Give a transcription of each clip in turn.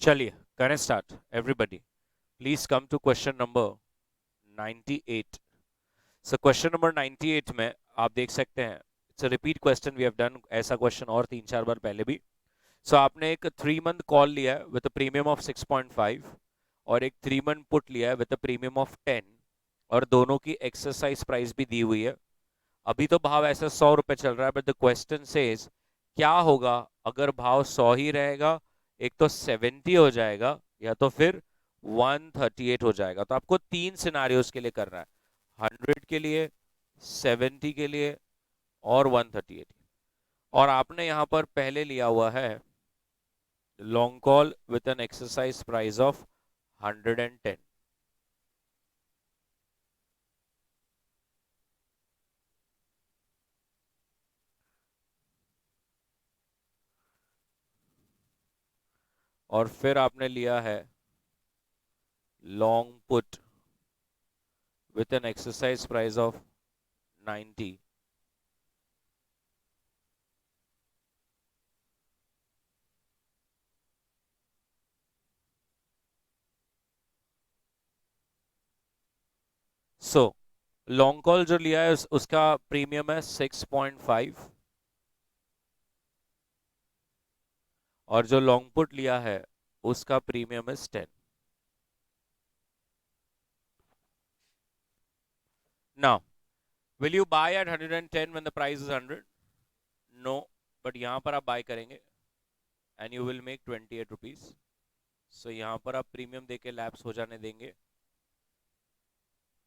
चलिए करें start. Everybody please come to question number 98। So question number 98 में आप देख सकते हैं it's a repeat question, we have done ऐसा क्वेश्चन और 3-4 बार पहले भी। सो आपने एक 3 मंथ कॉल लिया है विद अ प्रीमियम ऑफ 6.5 और एक 3 मंथ पुट लिया है विद अ प्रीमियम ऑफ 10 और दोनों की एक्सरसाइज प्राइस भी दी हुई है। अभी तो भाव ऐसा 100 रुपए चल रहा है, बट द क्वेश्चन सेज क्या होगा अगर भाव 100 ही रहेगा, एक तो 70 हो जाएगा या तो फिर 138 हो जाएगा। तो आपको 3 सिनारियोज के लिए करना है, 100 के लिए, 70 के लिए और 138। और आपने यहां पर पहले लिया हुआ है long call with an exercise price of 110। और फिर आपने लिया है long put with an exercise price of 90। So long call जो लिया है उसका प्रीमियम है 6.5 और जो लॉन्ग पुट लिया है उसका प्रीमियम है 10। Now will you buy at 110 when the price is 100? No, but यहां पर आप बाय करेंगे and you will make 28 rupees. So यहां पर आप प्रीमियम देके लैप्स हो जाने देंगे,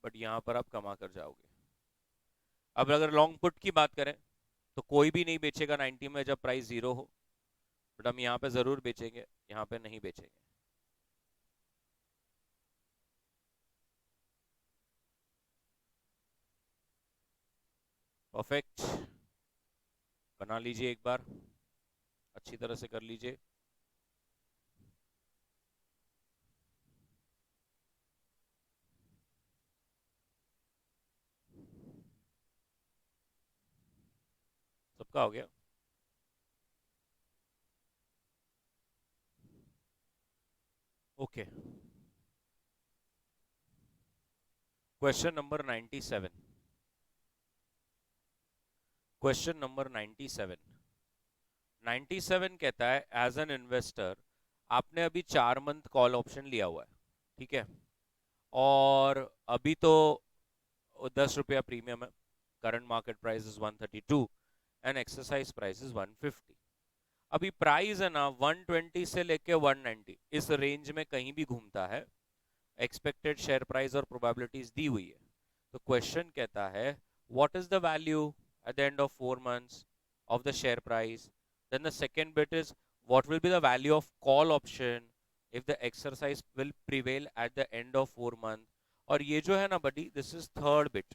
बट यहां पर आप कमा कर जाओगे। अब अगर लॉन्ग पुट की बात करें तो कोई भी नहीं बेचेगा 90 में जब प्राइस 0 हो, बट हम यहाँ पे जरूर बेचेंगे, यहाँ पे नहीं बेचेंगे। परफेक्ट, बना लीजिए एक बार, अच्छी तरह से कर लीजिए। सबका हो गया? Okay, question number 97। Question number 97। 97 कहता है एज एन इन्वेस्टर आपने अभी 4 मंथ कॉल ऑप्शन लिया हुआ है, ठीक है, और अभी तो 10 रुपया प्रीमियम है। Current market price is 132 and exercise price is 150। अभी प्राइस है ना 120 से लेके 190 इस रेंज में कहीं भी घूमता है। एक्सपेक्टेड शेयर प्राइस और प्रोबेबिलिटीज दी हुई है। तो क्वेश्चन कहता है what is the value at the end of 4 months of the share price. Then the second bit is what will be the value of call option if the exercise will prevail at the end of 4 months. और ये जो है ना बडी, this is third bit,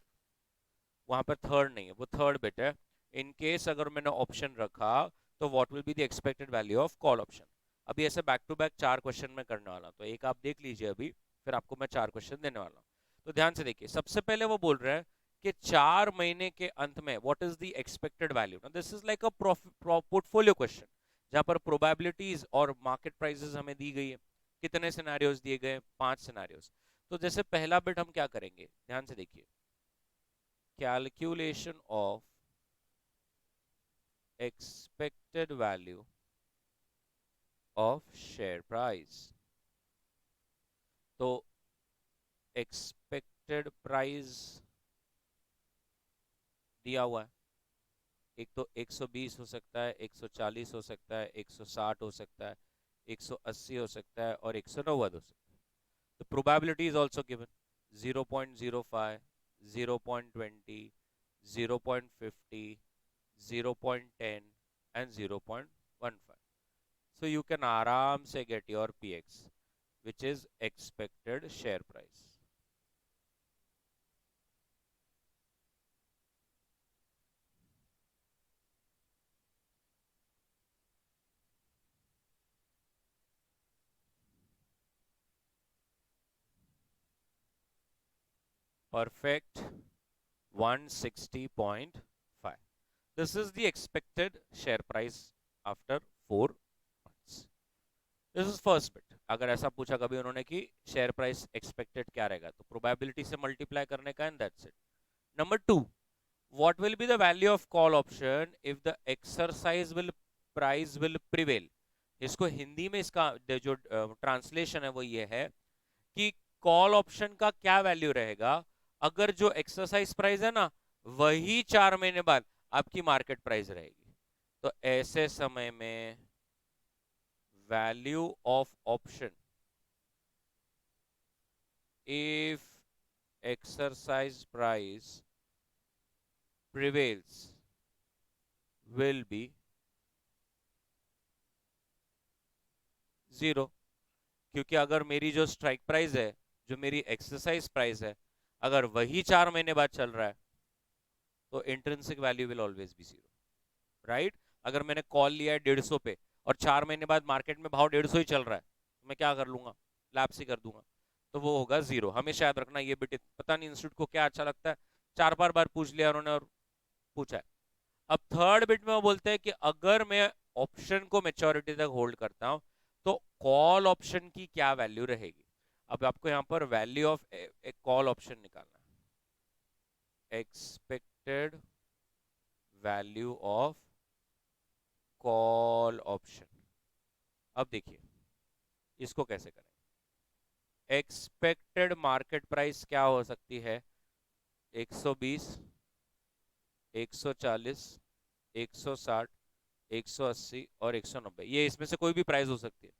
वहां पर third नहीं है, वो थर्ड बिट है। इन केस अगर मैंने ऑप्शन रखा तो what will be the expected value of call option. अभी ऐसे बैक टू बैक 4 क्वेश्चन में करने वाला हूं, तो एक आप देख लीजिए अभी, फिर आपको मैं 4 क्वेश्चन देने वाला हूं। तो ध्यान से देखिए, सबसे पहले वो बोल रहा है कि 4 महीने के अंत में what is the expected value. This is like a portfolio question जहां पर प्रोबेबिलिटीज और मार्केट प्राइसेस हमें दी गई है। कितने सिनेरियोज दिए गए? 5 सिनेरियोज। तो जैसे पहला बिट हम क्या करेंगे, ध्यान से देखिए, calculation of expected value of share price। तो एक्सपेक्टेड प्राइस दिया हुआ है, एक तो 120 हो सकता है, 140 हो सकता है, 160 हो सकता है, 180 हो सकता है और 190 हो सकता है। The probability is also given 0.05, 0.20, 0.50, 0.10 and 0.15. So you can आराम से get your PX, which is expected share price. Perfect, 160.5. This is the expected share price after 4 months. This is first bit. अगर ऐसा पूछा कभी उन्होंने कि शेयर प्राइस एक्सपेक्टेड क्या रहेगा, तो प्रोबेबिलिटी से मल्टीप्लाई करने का, and that's it. Number 2, what will be the value of call option if the exercise will price will prevail. इसको हिंदी में इसका जो ट्रांसलेशन है वो ये है कि कॉल ऑप्शन का क्या वैल्यू रहेगा अगर जो एक्सरसाइज प्राइस है ना वही 4 महीने बाद आपकी मार्केट प्राइस रहेगी. तो ऐसे समय में value of option if exercise price prevails will be 0. क्योंकि अगर मेरी जो स्ट्राइक प्राइस है, जो मेरी एक्सरसाइज प्राइस है, अगर वही 4 महीने बाद चल रहा है तो intrinsic value will always be 0. Right. अगर मैंने कॉल लिया है 150 पे और 4 महीने बाद मार्केट में भाव 150 ही चल रहा है, तो मैं क्या कर लूंगा, लैप्स ही कर दूंगा, तो वो होगा 0. हमेशा याद रखना. ये बिट पता नहीं इंस्टीट्यूट को क्या अच्छा लगता है, 4 बार पूछ लिया उन्होंने और पूछा है. अब थर्ड बिट में वो बोलते हैं कि अगर मैं ऑप्शन को मेच्योरिटी तक होल्ड करता हूं तो कॉल ऑप्शन की क्या वैल्यू रहेगी. अब आपको यहां पर वैल्यू ऑफ एक कॉल ऑप्शन निकालना है. Expected value of call option. अब देखिए इसको कैसे करें. एक्सपेक्टेड मार्केट प्राइस क्या हो सकती है, 120, 140, 160, 180 और 190. ये इसमें से कोई भी प्राइस हो सकती है.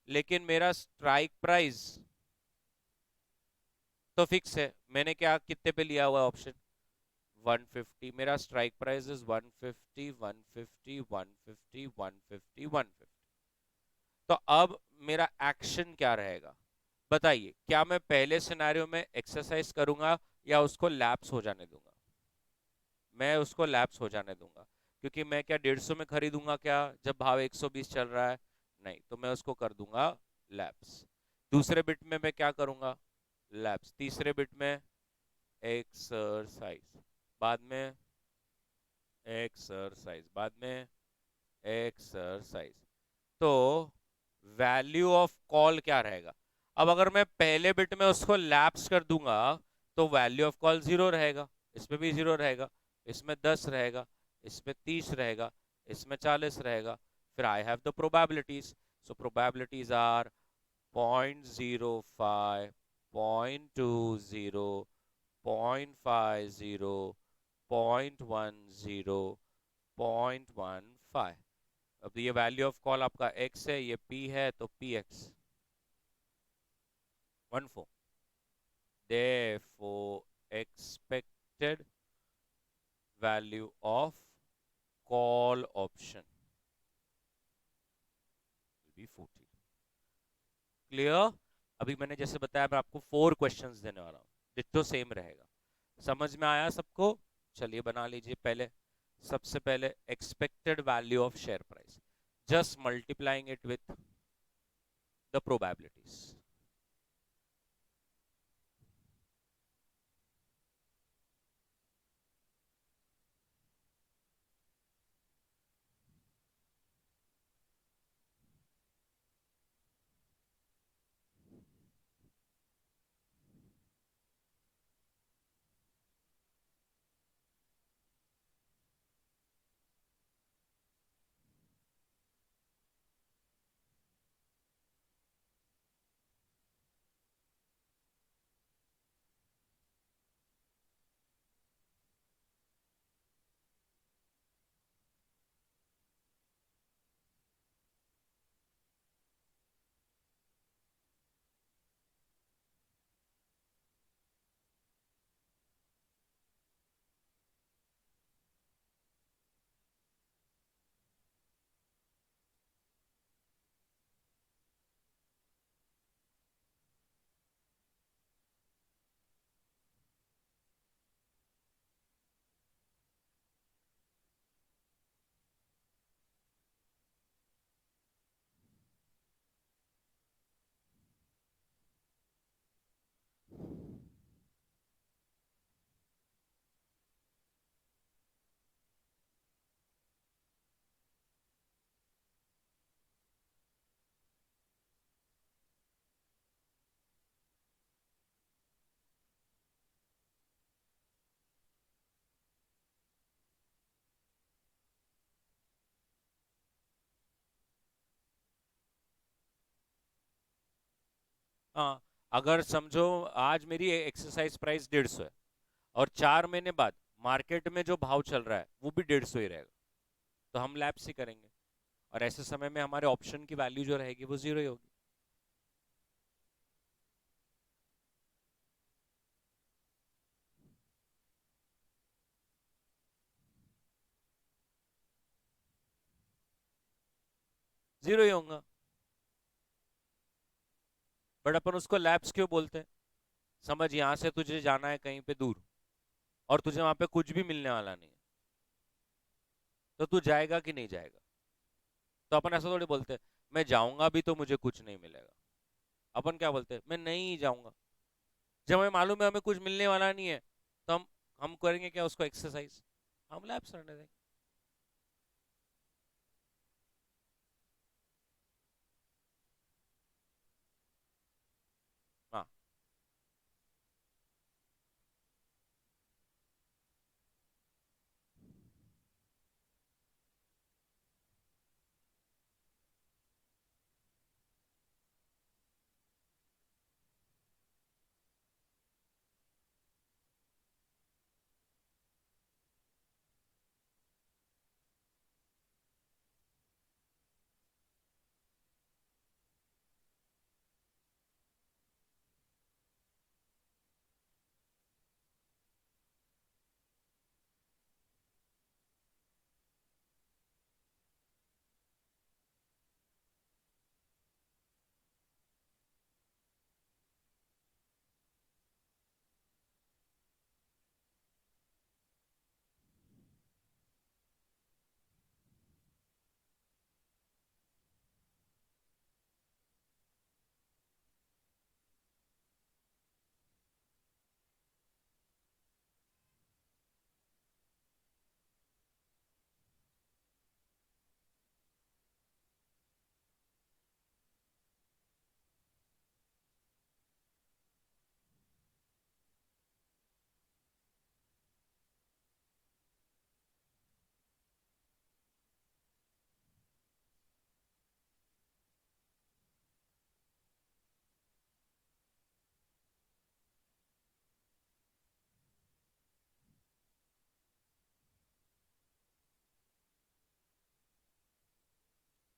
लेकिन मेरा स्ट्राइक प्राइस तो फिक्स है. मैंने क्या कितने पे लिया हुआ ऑप्शन, 150. मेरा स्ट्राइक प्राइस इज 150, 150, 150, 150, 150. तो अब मेरा एक्शन क्या रहेगा बताइए. क्या मैं पहले सिनेरियो में एक्सरसाइज करूंगा या उसको लैप्स हो जाने दूंगा. मैं उसको लैप्स हो जाने दूंगा. क्योंकि मैं क्या 150 में खरीदूंगा क्या जब भाव 120 चल रहा है, नहीं. तो मैं उसको कर दूंगा लैप्स. दूसरे बिट में मैं क्या करूंगा, लैप्स. तीसरे बिट में एक्सरसाइज, बाद में एक्सरसाइज, बाद में एक्सरसाइज. तो वैल्यू ऑफ कॉल क्या रहेगा. अब अगर मैं पहले बिट में उसको लैप्स कर दूंगा तो वैल्यू ऑफ कॉल 0 रहेगा. इसमें भी 0 रहेगा, इसमें 10 रहेगा, इसमें 30 रहेगा, इसमें 40 रहेगा. फिर I have the probabilities. So probabilities are 0.05, 0.20, 0.50, 0.10, 0.15. अब ये वैल्यू ऑफ कॉल आपका x है, ये p है, तो px 14. Therefore expected value of call option will be 14. Clear. अभी मैंने जैसे बताया मैं आपको 4 क्वेश्चंस देने वाला हूँ, डिट्टो सेम रहेगा. समझ में आया सबको. चलिए बना लीजिए. पहले सबसे पहले expected value of share price, just multiplying it with the probabilities. हाँ, अगर समझो आज मेरी एक्सरसाइज प्राइस 150 है और 4 महीने बाद मार्केट में जो भाव चल रहा है वो भी 150 ही रहेगा, तो हम लैप्स ही करेंगे, और ऐसे समय में हमारे ऑप्शन की वैल्यू जो रहेगी वो जीरो ही होगी। जीरो ही होगा। बट अपन उसको लैप्स क्यों बोलते हैं? समझ, यहाँ से तुझे जाना है कहीं पे दूर और तुझे वहां पे कुछ भी मिलने वाला नहीं है, तो तू जाएगा कि नहीं जाएगा? तो अपन ऐसा थोड़ी बोलते हैं, मैं जाऊंगा भी तो मुझे कुछ नहीं मिलेगा। अपन क्या बोलते हैं, मैं नहीं जाऊंगा। जब हमें मालूम है हमें कुछ मिलने वाला नहीं है, तो हम करेंगे क्या उसको, एक्सरसाइज, हम लैप्स करने देंगे। हाँ।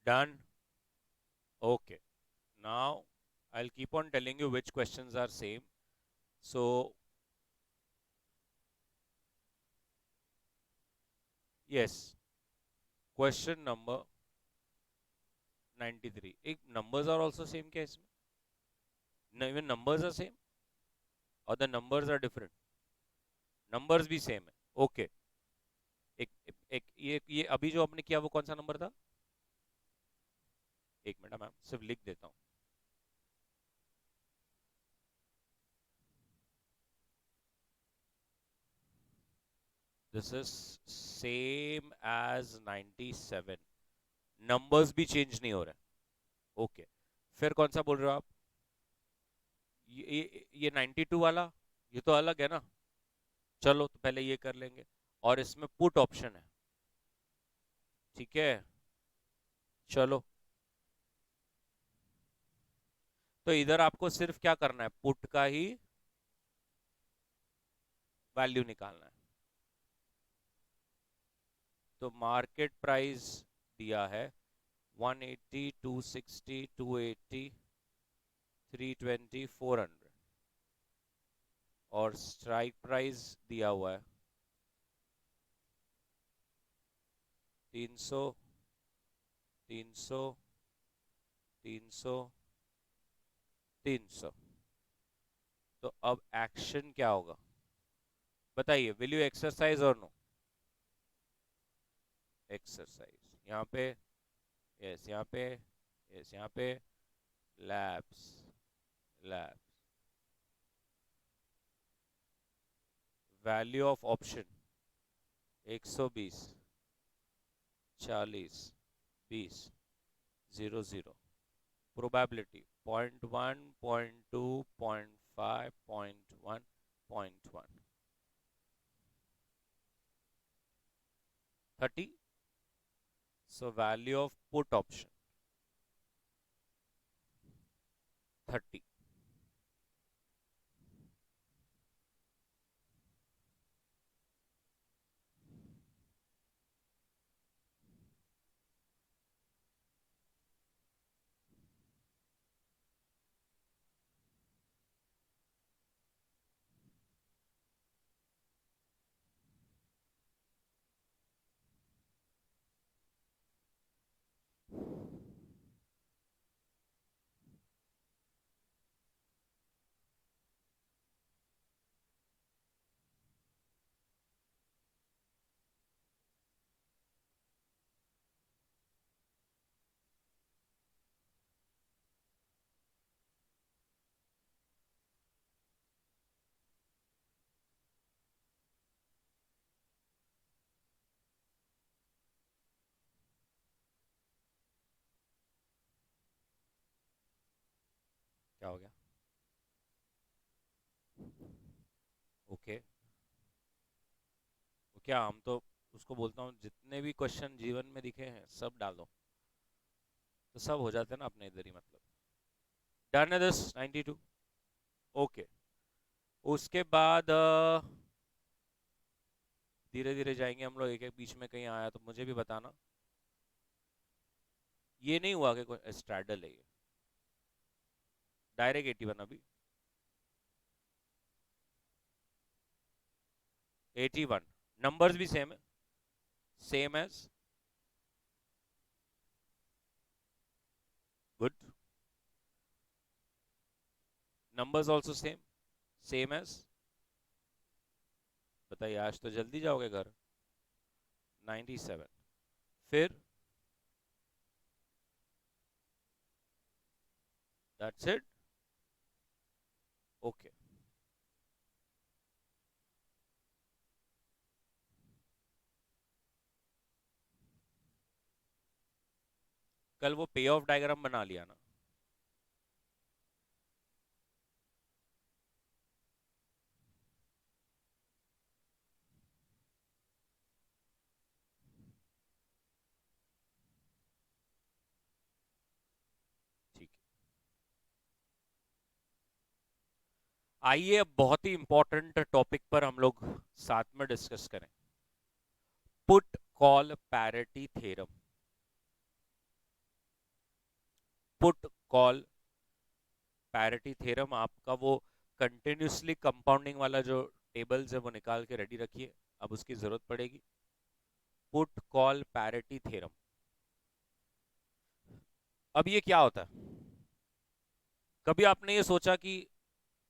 Done. Okay, now I'll keep on telling you which questions are same. So yes, question number 93, एक numbers are also same क्या इसमें? No, even numbers are same or the numbers are different? numbers भी same है। Okay, एक ये अभी जो आपने किया वो कौन सा नंबर था? एक मिनट मैम, सिर्फ लिख देता हूँ। This is same as 97, numbers भी चेंज नहीं हो रहे। ओके, फिर कौन सा बोल रहे हो आप? ये 92 वाला, ये तो अलग है ना। चलो तो पहले ये कर लेंगे, और इसमें पुट ऑप्शन है, ठीक है। चलो, तो इधर आपको सिर्फ क्या करना है, पुट का ही वैल्यू निकालना है। तो मार्केट प्राइस दिया है 180, 260, 280, 320, 400, और स्ट्राइक प्राइस दिया हुआ है 300, 300, 300, 300। तो अब एक्शन क्या होगा बताइए, विल यू एक्सरसाइज और नो? एक्सरसाइज यहाँ पे, यस यहाँ पे, यस यहाँ पे, labs, labs, value of option 120, 40, 20, 00, probability 0.1, 0.2, 0.5, 0.1, 0.1, 30। So value of put option 30, क्या हो गया? ओके। क्या हम तो उसको बोलता हूँ जितने भी क्वेश्चन जीवन में दिखे हैं सब डालो, तो सब हो जाते हैं ना अपने इधर ही, मतलब। डन है दिस 92। ओके। उसके बाद धीरे धीरे जाएंगे हम लोग, एक एक बीच में कहीं आया तो मुझे भी बताना। ये नहीं हुआ कि कोई स्ट्रैडल है, ये डायरेक्ट 81 अभी। 81 नंबर्स भी सेम है, same as. Good. Numbers also same, same as. बताइए, आज तो जल्दी जाओगे घर। 97। फिर दैट्स इट। ओके। कल वो पे ऑफ डायग्राम बना लिया ना? ठीक है। आइए अब बहुत ही इंपॉर्टेंट टॉपिक पर हम लोग साथ में डिस्कस करें। Put call parity theorem. Put call parity theorem, आपका वो कंटिन्यूसली कंपाउंडिंग वाला जो टेबल्स है वो निकाल के रेडी रखिए, अब उसकी जरूरत पड़ेगी। Put call parity theorem. अब ये क्या होता है? कभी आपने ये सोचा कि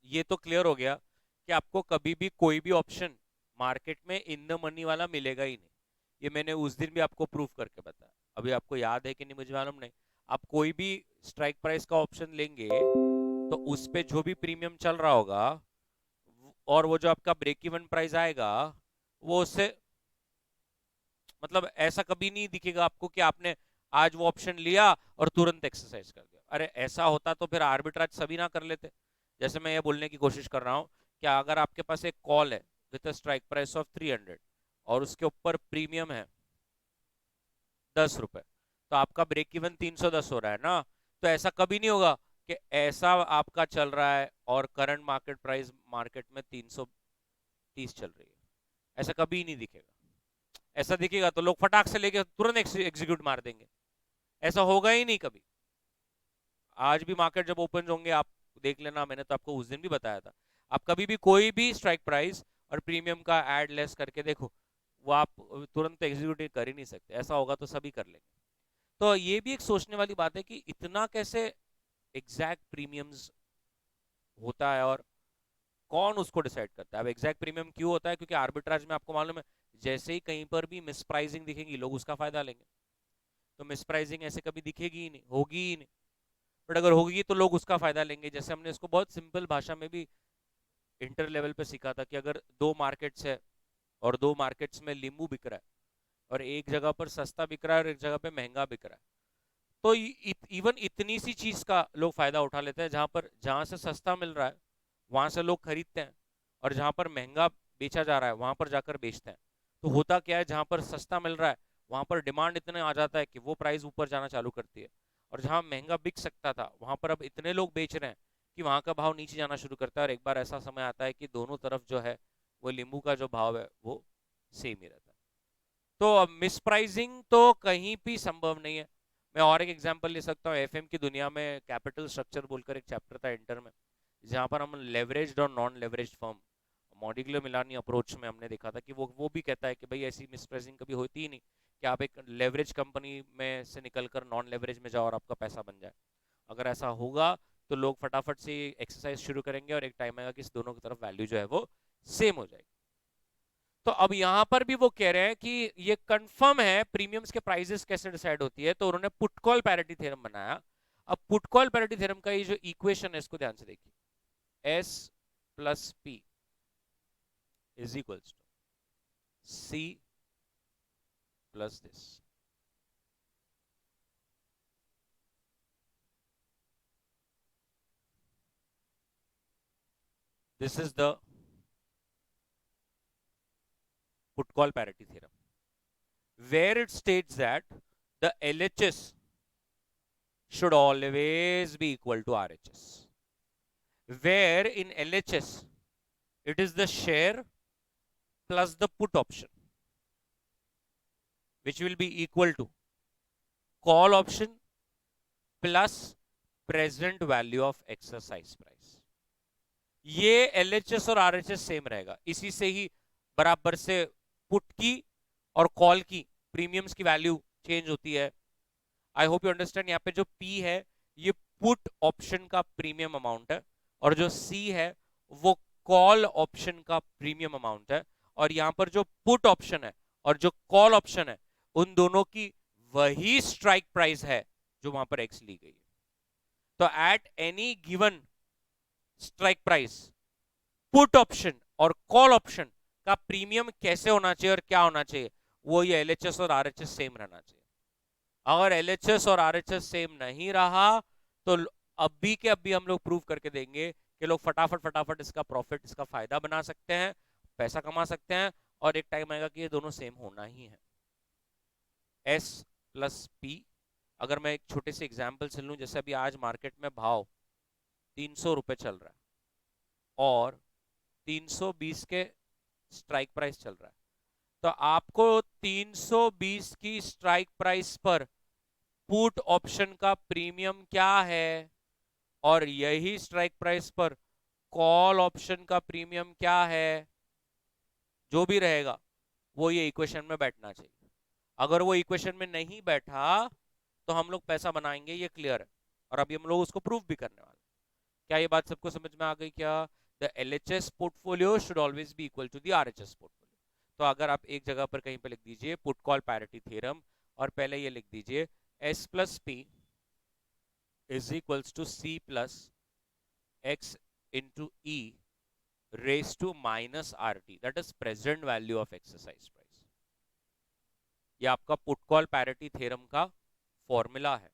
ये तो क्लियर हो गया कि आपको कभी भी कोई भी ऑप्शन मार्केट में इन द मनी वाला मिलेगा ही नहीं। ये मैंने उस दिन भी आपको प्रूफ करके बताया, अभी आपको याद है कि नहीं मुझे मालूम नहीं। आप कोई भी स्ट्राइक प्राइस का ऑप्शन लेंगे तो उस पे जो भी प्रीमियम चल रहा होगा और वो जो आपका ब्रेक इवन प्राइस आएगा वो उससे, मतलब ऐसा कभी नहीं दिखेगा आपको कि आपने आज वो ऑप्शन लिया और तुरंत एक्सरसाइज कर दिया। अरे ऐसा होता तो फिर आर्बिट्राज सभी ना कर लेते। जैसे मैं ये बोलने की कोशिश कर रहा हूँ कि अगर आपके पास एक कॉल है विद स्ट्राइक प्राइस ऑफ 300 और उसके ऊपर प्रीमियम है 10 रुपए, तो आपका ब्रेक इवन 310 हो रहा है ना। तो ऐसा कभी नहीं होगा कि ऐसा आपका चल रहा है और करंट मार्केट प्राइस मार्केट में 330 चल रही है। ऐसा कभी नहीं दिखेगा। ऐसा दिखेगा तो लोग फटाक से लेके तुरंत एग्जीक्यूट मार देंगे। ऐसा होगा ही नहीं कभी। आज भी मार्केट जब ओपन होंगे आप देख लेना, मैंने तो आपको उस दिन भी बताया था। आप कभी भी कोई भी स्ट्राइक प्राइस और प्रीमियम का एड लेस करके देखो, वो आप तुरंत एग्जीक्यूट कर ही नहीं सकते। ऐसा होगा तो सभी कर लेंगे। तो ये भी एक सोचने वाली बात है कि इतना कैसे एग्जैक्ट प्रीमियम्स होता है और कौन उसको डिसाइड करता है। अब एग्जैक्ट प्रीमियम क्यों होता है? क्योंकि आर्बिट्राज में आपको मालूम है, जैसे ही कहीं पर भी मिस प्राइसिंग दिखेगी लोग उसका फायदा लेंगे। तो मिस प्राइसिंग ऐसे कभी दिखेगी ही नहीं, होगी ही नहीं। बट अगर होगी तो लोग उसका फायदा लेंगे। जैसे हमने इसको बहुत सिंपल भाषा में भी इंटर लेवल पे सीखा था कि अगर दो मार्केट्स है और दो मार्केट्स में लींबू बिक रहा है और एक जगह पर सस्ता बिक रहा है और एक जगह पे महंगा बिक रहा है, तो इवन इतनी सी चीज का लोग फायदा उठा लेते हैं। जहां से सस्ता मिल रहा है वहां से लोग खरीदते हैं, और जहां पर महंगा बेचा जा रहा है वहां पर जाकर बेचते हैं। तो होता क्या है, जहां पर सस्ता मिल रहा है वहां पर डिमांड इतने आ जाता है कि वो प्राइस ऊपर जाना चालू करती है, और जहां महंगा बिक सकता था वहां पर अब इतने लोग बेच रहे हैं कि वहां का भाव नीचे जाना शुरू करता है। और एक बार ऐसा समय आता है कि दोनों तरफ जो है वो नींबू का जो भाव है वो सेम ही रहता है। तो मिस प्राइसिंग तो कहीं भी संभव नहीं है। मैं और एक एग्जांपल ले सकता हूँ। एफएम की दुनिया में कैपिटल स्ट्रक्चर बोलकर एक चैप्टर था इंटर में, जहां पर हम लेवरेज्ड और नॉन लेवरेज्ड फर्म, मॉडिकुलर मिलानी अप्रोच में हमने देखा था कि वो भी कहता है कि भाई ऐसी मिस प्राइसिंग कभी होती ही नहीं कि आप एक लेवरेज कंपनी में से निकलकर नॉन लेवरेज में जाओ और आपका पैसा बन जाए। अगर ऐसा होगा तो लोग फटाफट से एक्सरसाइज शुरू करेंगे और एक टाइम आएगा कि इस दोनों की तरफ वैल्यू जो है वो सेम हो जाएगी। तो अब यहां पर भी वो कह रहे हैं कि ये कंफर्म है प्रीमियम्स के प्राइसेस कैसे डिसाइड होती है, तो उन्होंने पुट कॉल पैरिटी थ्योरम बनाया। अब पुट कॉल पैरिटी थ्योरम का ये जो इक्वेशन है इसको ध्यान से देखिए। S plus P is equals to C plus this. This is the put call parity theorem where it states that the LHS should always be equal to RHS, where in LHS it is the share plus the put option, which will be equal to call option plus present value of exercise price. ये LHS और RHS same रहेगा, इसी से ही बराबर से put की और call की प्रीमियम्स की वैल्यू चेंज होती है. I hope you understand. यहाँ पे जो P है ये पुट ऑप्शन का प्रीमियम अमाउंट है और जो C है वो कॉल ऑप्शन का प्रीमियम अमाउंट है. और यहाँ पर जो पुट ऑप्शन है और जो कॉल ऑप्शन है उन दोनों की वही स्ट्राइक प्राइस है जो वहां पर X ली गई है. तो at any given strike price put option और कॉल ऑप्शन का प्रीमियम कैसे होना चाहिए और क्या होना चाहिए, वो ये LHS और RHS सेम रहना चाहिए. अगर LHS और RHS सेम नहीं रहा तो अभी के अभी हम लोग प्रूव करके देंगे कि लोग फटाफट फटाफट इसका प्रॉफिट, इसका फायदा बना सकते हैं, पैसा कमा सकते हैं, और एक टाइम आएगा कि ये दोनों सेम होना ही है. S plus P. अगर मैं एक छोटे से एग्जाम्पल से लूं, जैसे अभी आज मार्केट में भाव 300 रुपए चल रहा है और 320 के स्ट्राइक प्राइस चल रहा है, तो आपको 320 की स्ट्राइक प्राइस पर पुट ऑप्शन का प्रीमियम क्या है और यही स्ट्राइक प्राइस पर कॉल ऑप्शन का प्रीमियम क्या है, जो भी रहेगा वो ये इक्वेशन में बैठना चाहिए. अगर वो इक्वेशन में नहीं बैठा तो हम लोग पैसा बनाएंगे, ये क्लियर है, और अभी हम लोग उसको प्रूव भी करने वाले. क्या ये बात सबको समझ में आ गई क्या? The LHS portfolio should always be equal to the RHS portfolio. तो अगर आप एक जगह पर कहीं पर लिख दीजिए पुट कॉल पैरिटी थ्योरम और पहले ये लिख दीजिए S plus P is equals to C plus X into E raise to minus RT, that is present value of exercise price. ये आपका पुट कॉल पैरिटी थ्योरम का फॉर्मूला है.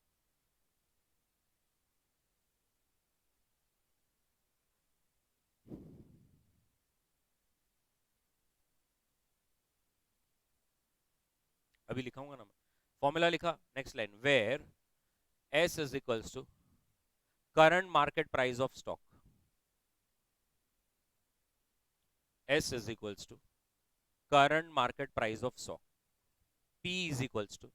अभी लिखाऊंगा ना मैं. फॉर्मूला लिखा, next line, where S is equals to current market price of stock. S is equals to current market price of stock. P is equals to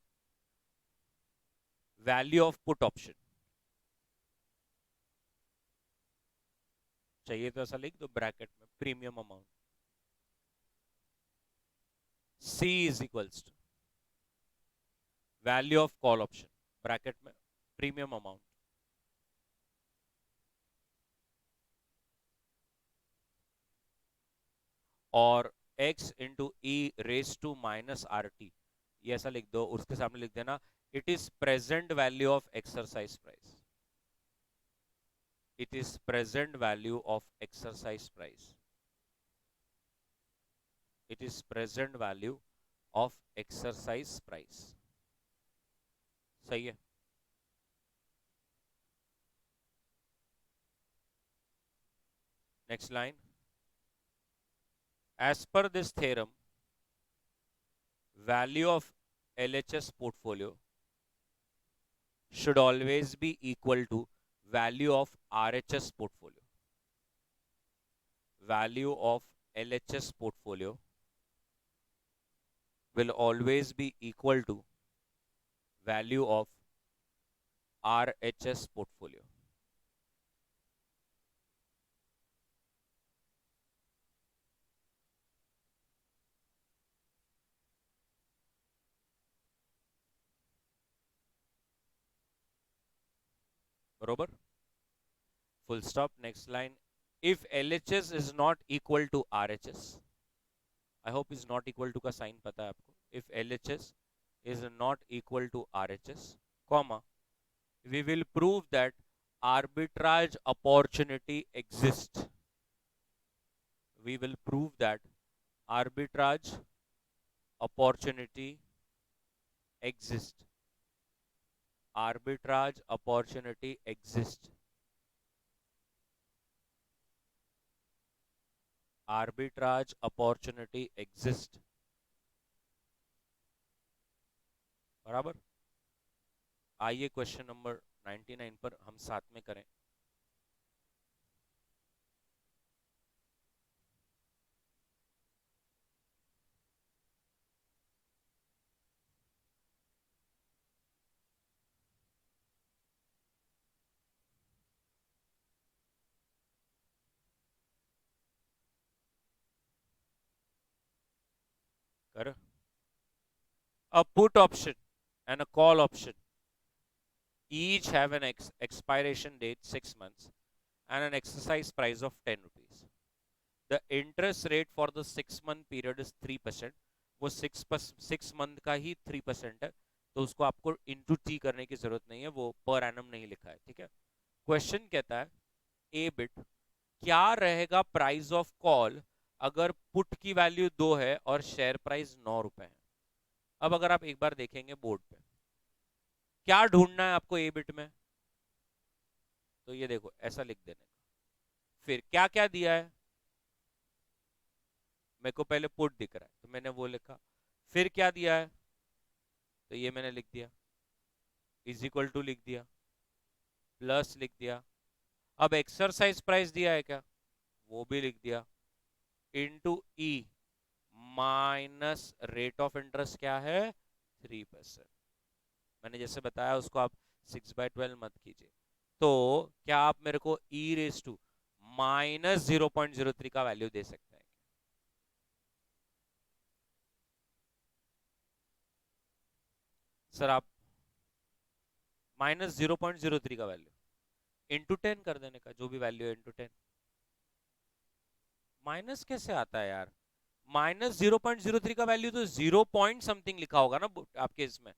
value of put option. चाहिए तो ऐसा लिख दो ब्रैकेट में, premium amount. C is equals to value of call option, bracket में premium amount. और X into E raise to minus RT, ये ऐसा लिख दो, उसके सामने लिख देना it is present value of exercise price. It is present value of exercise price. It is present value of exercise price. सही है. Next line. As per this theorem, value of LHS portfolio should always be equal to value of RHS portfolio. Value of LHS portfolio will always be equal to value of RHS portfolio. बरोबर. Full stop. Next line. If LHS is not equal to RHS, I hope is not equal to का sign पता है आपको. If LHS is not equal to RHS, comma, we will prove that arbitrage opportunity exists. We will prove that arbitrage opportunity exists. Arbitrage opportunity exists. Arbitrage opportunity exist, बराबर। आइए question number 99 पर हम साथ में करें। कर A put option and a call option each have an expiration date 6 months and an exercise price of 10 rupees. The interest rate for the 6 month period is 3%. वो 6 month का ही 3% है, तो उसको आपको इंटू टी करने की जरूरत नहीं है, वो पर एनम नहीं लिखा है, ठीक है। क्वेश्चन कहता है ए बिट, क्या रहेगा प्राइस ऑफ कॉल अगर पुट की वैल्यू 2 है और शेयर प्राइस 9 रुपए है। अब अगर आप एक बार देखेंगे बोर्ड पे, क्या ढूंढना है आपको ए बिट में, तो ये देखो ऐसा लिख देने का। फिर क्या क्या दिया है, मेरे को पहले पुट दिख रहा है तो मैंने वो लिखा, फिर क्या दिया है तो ये मैंने लिख दिया, इज इक्वल टू लिख दिया, प्लस लिख दिया। अब एक्सरसाइज प्राइस दिया है क्या, वो भी लिख दिया, into E minus rate of interest क्या है 3%। मैंने जैसे बताया उसको आप 6/12 मत कीजिए। तो क्या आप मेरे को ई रेस टू -0.03 का वैल्यू दे सकते हैं? सर आप -0.03 का वैल्यू इंटू 10 कर देने का, जो भी वैल्यू है इंटू 10। माइनस कैसे आता है यार, -0.03 का वैल्यू तो 0 पॉइंट समथिंग लिखा होगा ना आपके इसमें,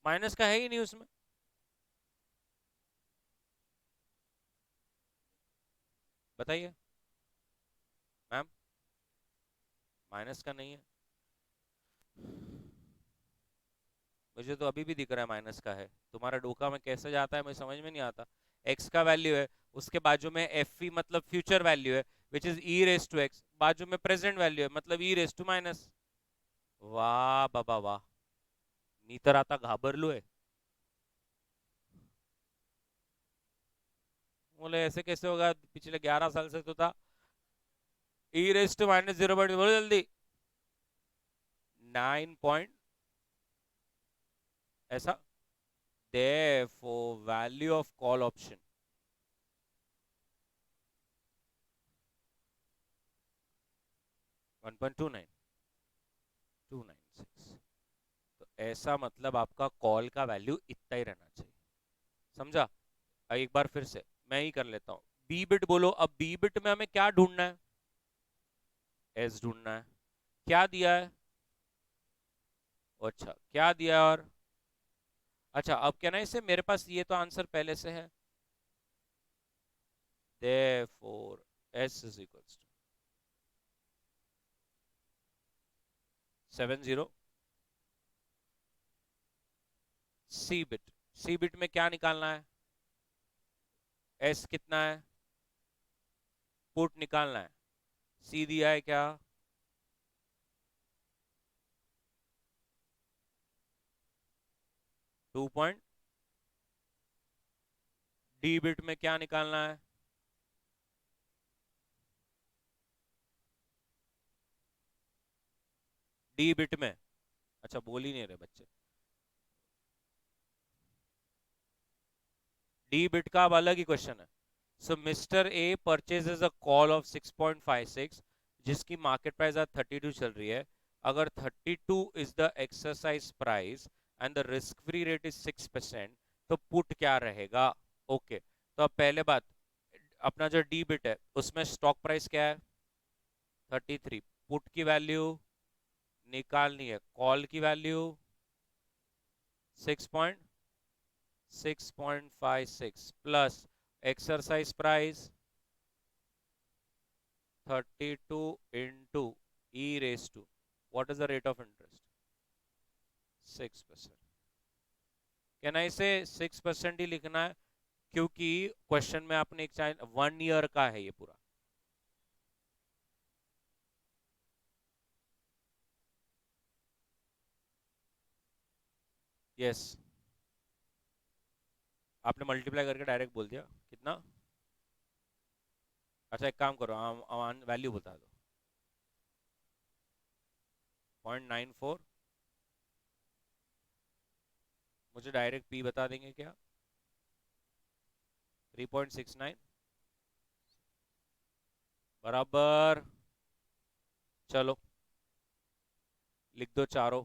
माइनस का है ही नहीं उसमें। बताइए मैम, माइनस का नहीं है, मुझे तो अभी भी दिख रहा है माइनस का है। तुम्हारा डोका में कैसे जाता है मुझे समझ में नहीं आता। एक्स का वैल्यू है, उसके बाजू में एफ ई मतलब फ्यूचर वैल्यू है, which is E raise to X, बाजू में प्रेजेंट वैल्यू है मतलब ई रेस टू माइनस। वाह बाबा वाह, नी तर आता घाबरलोय। बोले ऐसे कैसे होगा, पिछले 11 साल से तो था। ई रेस टू -0, बोलो जल्दी। 9 पॉइंट ऐसा, therefore value of call option 1.29296। तो ऐसा मतलब आपका कॉल का वैल्यू इतना ही रहना चाहिए, समझा। एक बार फिर से मैं ही कर लेता हूँ। बी बिट बोलो, अब बी बिट में हमें क्या ढूंढना है, एस ढूंढना है। क्या दिया है, अच्छा क्या दिया है, और अच्छा अब क्या ना इसे, मेरे पास ये तो आंसर पहले से है, therefore s is equals to 70। C bit, C bit में क्या निकालना है, एस कितना है, पुट निकालना है। सी दिया है क्या, 2 पॉइंट। डी बिट में क्या निकालना है, डी बिट में, अच्छा बोल ही नहीं रहे बच्चे। डी बिट का अब अलग ही क्वेश्चन है। So mister A purchases a call of 6.56 जिसकी मार्केट प्राइस आज 32 चल रही है। अगर 32 is the exercise price and the risk free rate is 6%, तो पुट क्या रहेगा। ओके तो अब पहले बात, अपना जो डी बिट है उसमें स्टॉक प्राइस क्या है 33, पुट की वैल्यू निकालनी है, कॉल की value 6.56 plus exercise price 32 into e raised to, what is the rate of interest 6%। Can I से 6% ही लिखना है, क्योंकि क्वेश्चन में आपने एक 1 ईयर का है ये पूरा, यस, आपने मल्टीप्लाई करके डायरेक्ट बोल दिया कितना। अच्छा एक काम करो, वैल्यू बता दो। 0.94, मुझे डायरेक्ट पी बता देंगे क्या? 3.69 बराबर। चलो लिख दो चारों।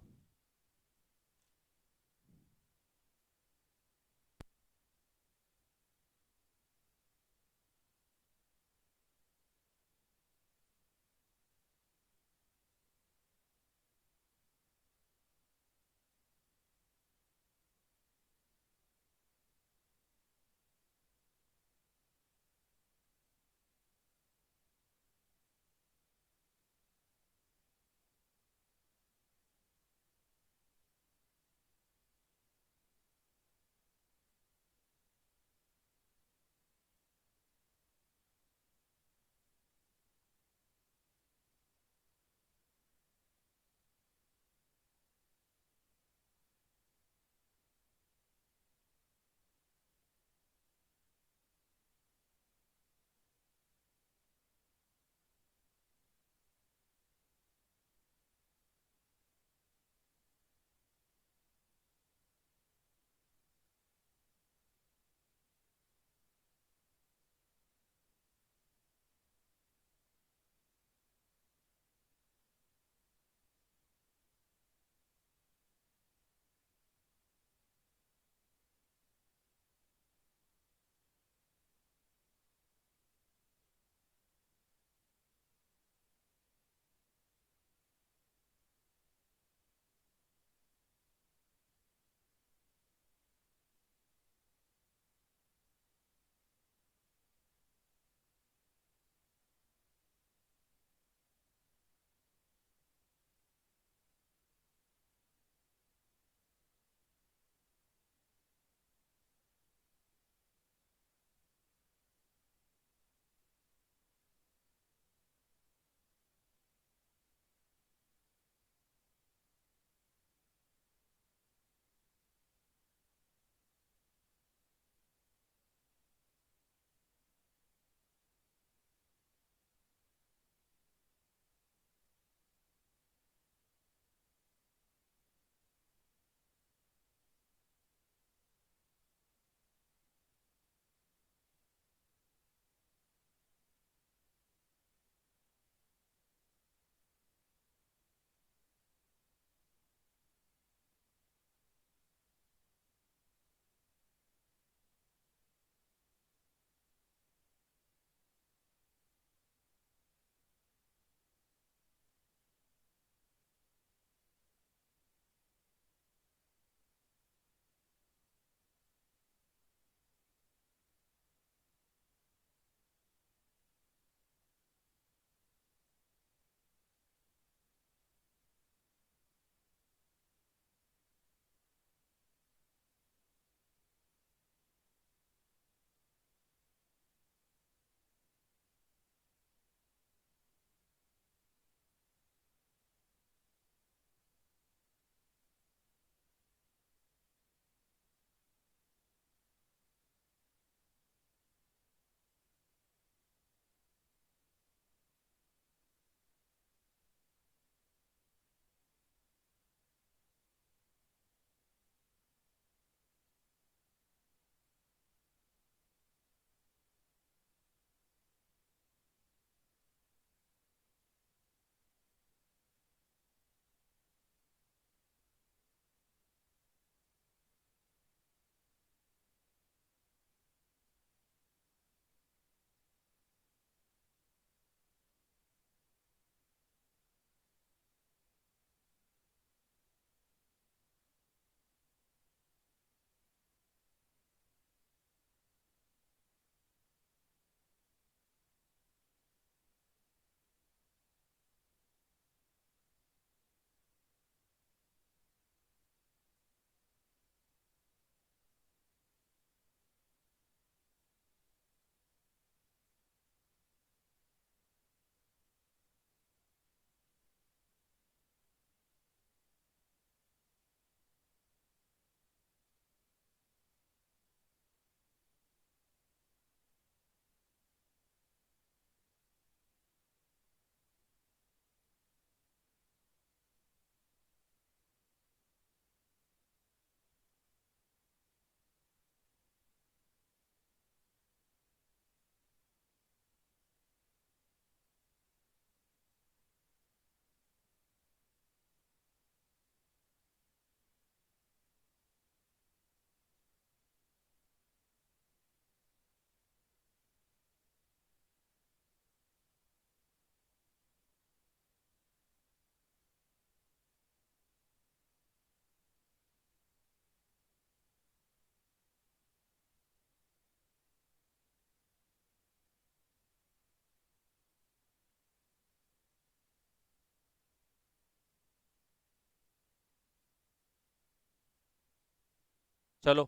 चलो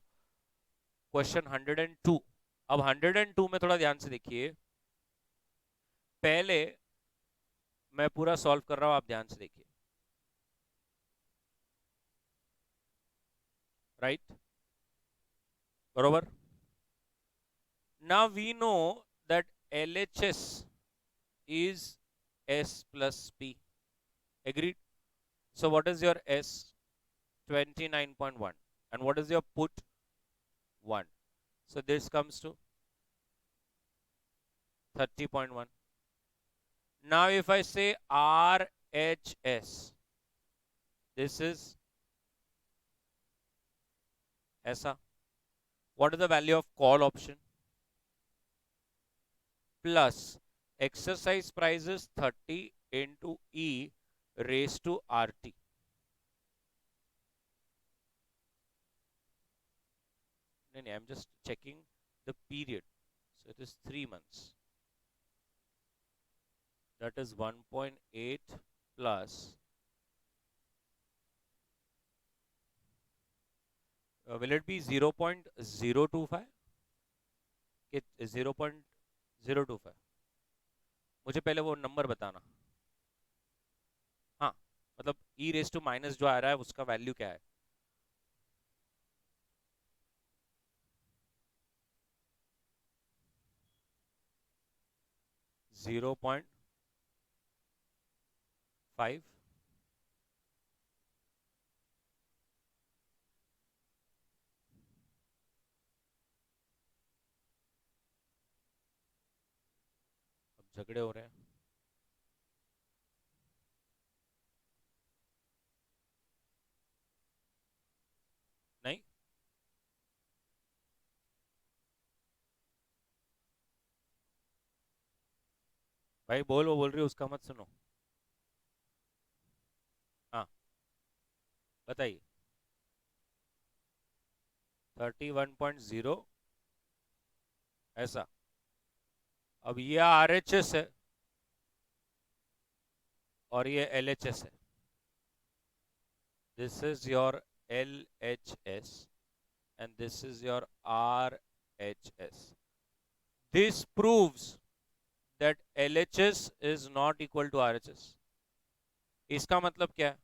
क्वेश्चन 102। अब 102 में थोड़ा ध्यान से देखिए, पहले मैं पूरा सॉल्व कर रहा हूं, आप ध्यान से देखिए। राइट, बरोबर। Now we know that LHS is S plus P. Agreed? So what is your S? 29.1. And what is your put? 1. So this comes to 30.1. Now if I say RHS, this is ऐसा. What is the value of call option? Plus exercise price is 30 into E raised to RT. I'm just checking the period. So it is 3 months. That is 1.8 plus. Will it be 0.025? 0.025? मुझे पहले वो number बताना. हाँ, मतलब e raise to minus जो आ रहा है उसका वैल्यू क्या है? Zero point five. अब झगड़े हो रहे हैं. नहीं, भाई बोल, वो बोल रही है उसका मत सुनो. हाँ, बताइए. 31.0 ऐसा. अब ये RHS है और ये LHS है. This is your LHS and this is your RHS. This proves that LHS is not equal to RHS. इसका मतलब क्या है?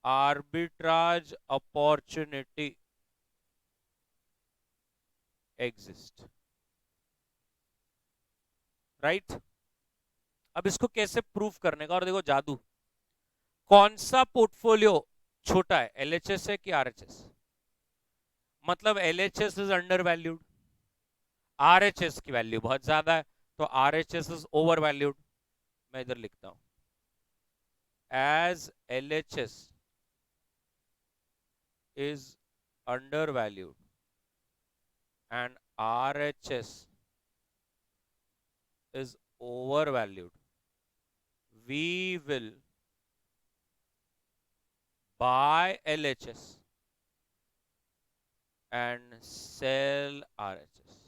Arbitrage opportunity exist. Right? अब इसको कैसे प्रूफ करने का, और देखो जादू. कौन सा पोर्टफोलियो छोटा है, LHS है कि RHS? मतलब LHS is under valued, RHS की वैल्यू बहुत ज्यादा है, तो RHS इज ओवर वैल्यूड. मैं इधर लिखता हूं, as LHS is undervalued and RHS is overvalued, we will buy LHS and sell RHS.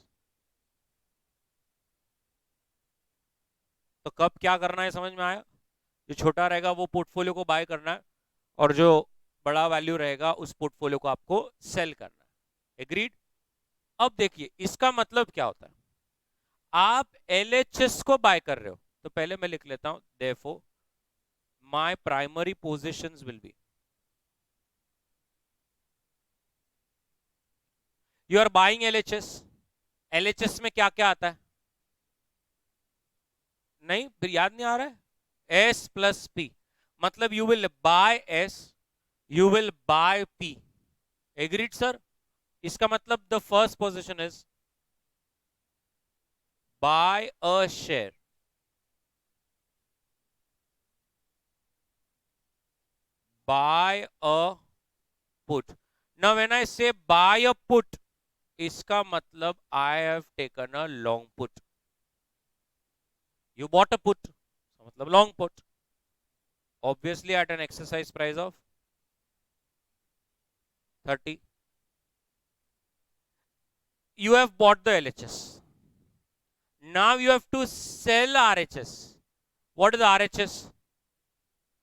तो कब क्या करना है समझ में आया? जो छोटा रहेगा वो पोर्टफोलियो को बाय करना है, और जो बड़ा वैल्यू रहेगा उस पोर्टफोलियो को आपको सेल करना है. एग्रीड? अब देखिए इसका मतलब क्या होता है. आप LHS को बाय कर रहे हो, तो पहले मैं लिख लेता हूं, therefore my primary positions will be, you are buying LHS. LHS में क्या क्या आता है? नहीं, फिर याद नहीं आ रहा है? S plus P. मतलब you will buy S, you will buy P. Agreed sir? इसका मतलब the first position is buy a share, buy a put. Now when I say buy a put, इसका मतलब I have taken a long put. You bought a put, मतलब long put, obviously at an exercise price of 30. You have bought the LHS. Now you have to sell RHS. What is RHS?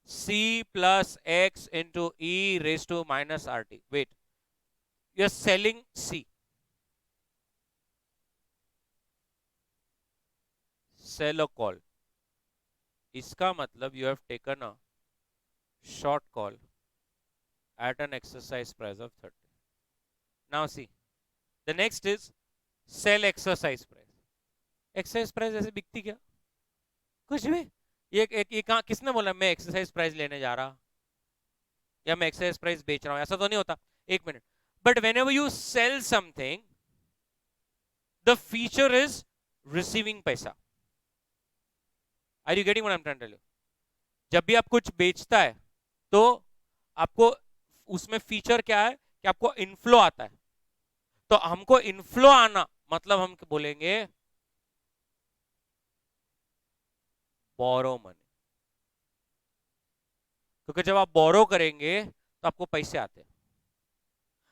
C plus X into E raised to minus RT. Wait, you're selling C. Sell a call. इसका मतलब you have taken a short call at an exercise price of 30. Now see, the next is sell exercise price. Exercise price ऐसे बिकती क्या? कुछ भी. ये कहाँ किसने बोला मैं एक्सरसाइज प्राइस लेने जा रहा या मैं एक्सरसाइज प्राइस बेच रहा हूं? ऐसा तो नहीं होता. एक minute. But whenever you sell something, the feature is receiving पैसा. Are you getting what I am trying to tell you? जब भी आप कुछ बेचता है तो आपको उसमें फीचर क्या है कि आपको इनफ्लो आता है. तो हमको इनफ्लो आना मतलब हम बोलेंगे बोरो मनी. क्योंकि जब आप बोरो करेंगे तो आपको पैसे आते हैं.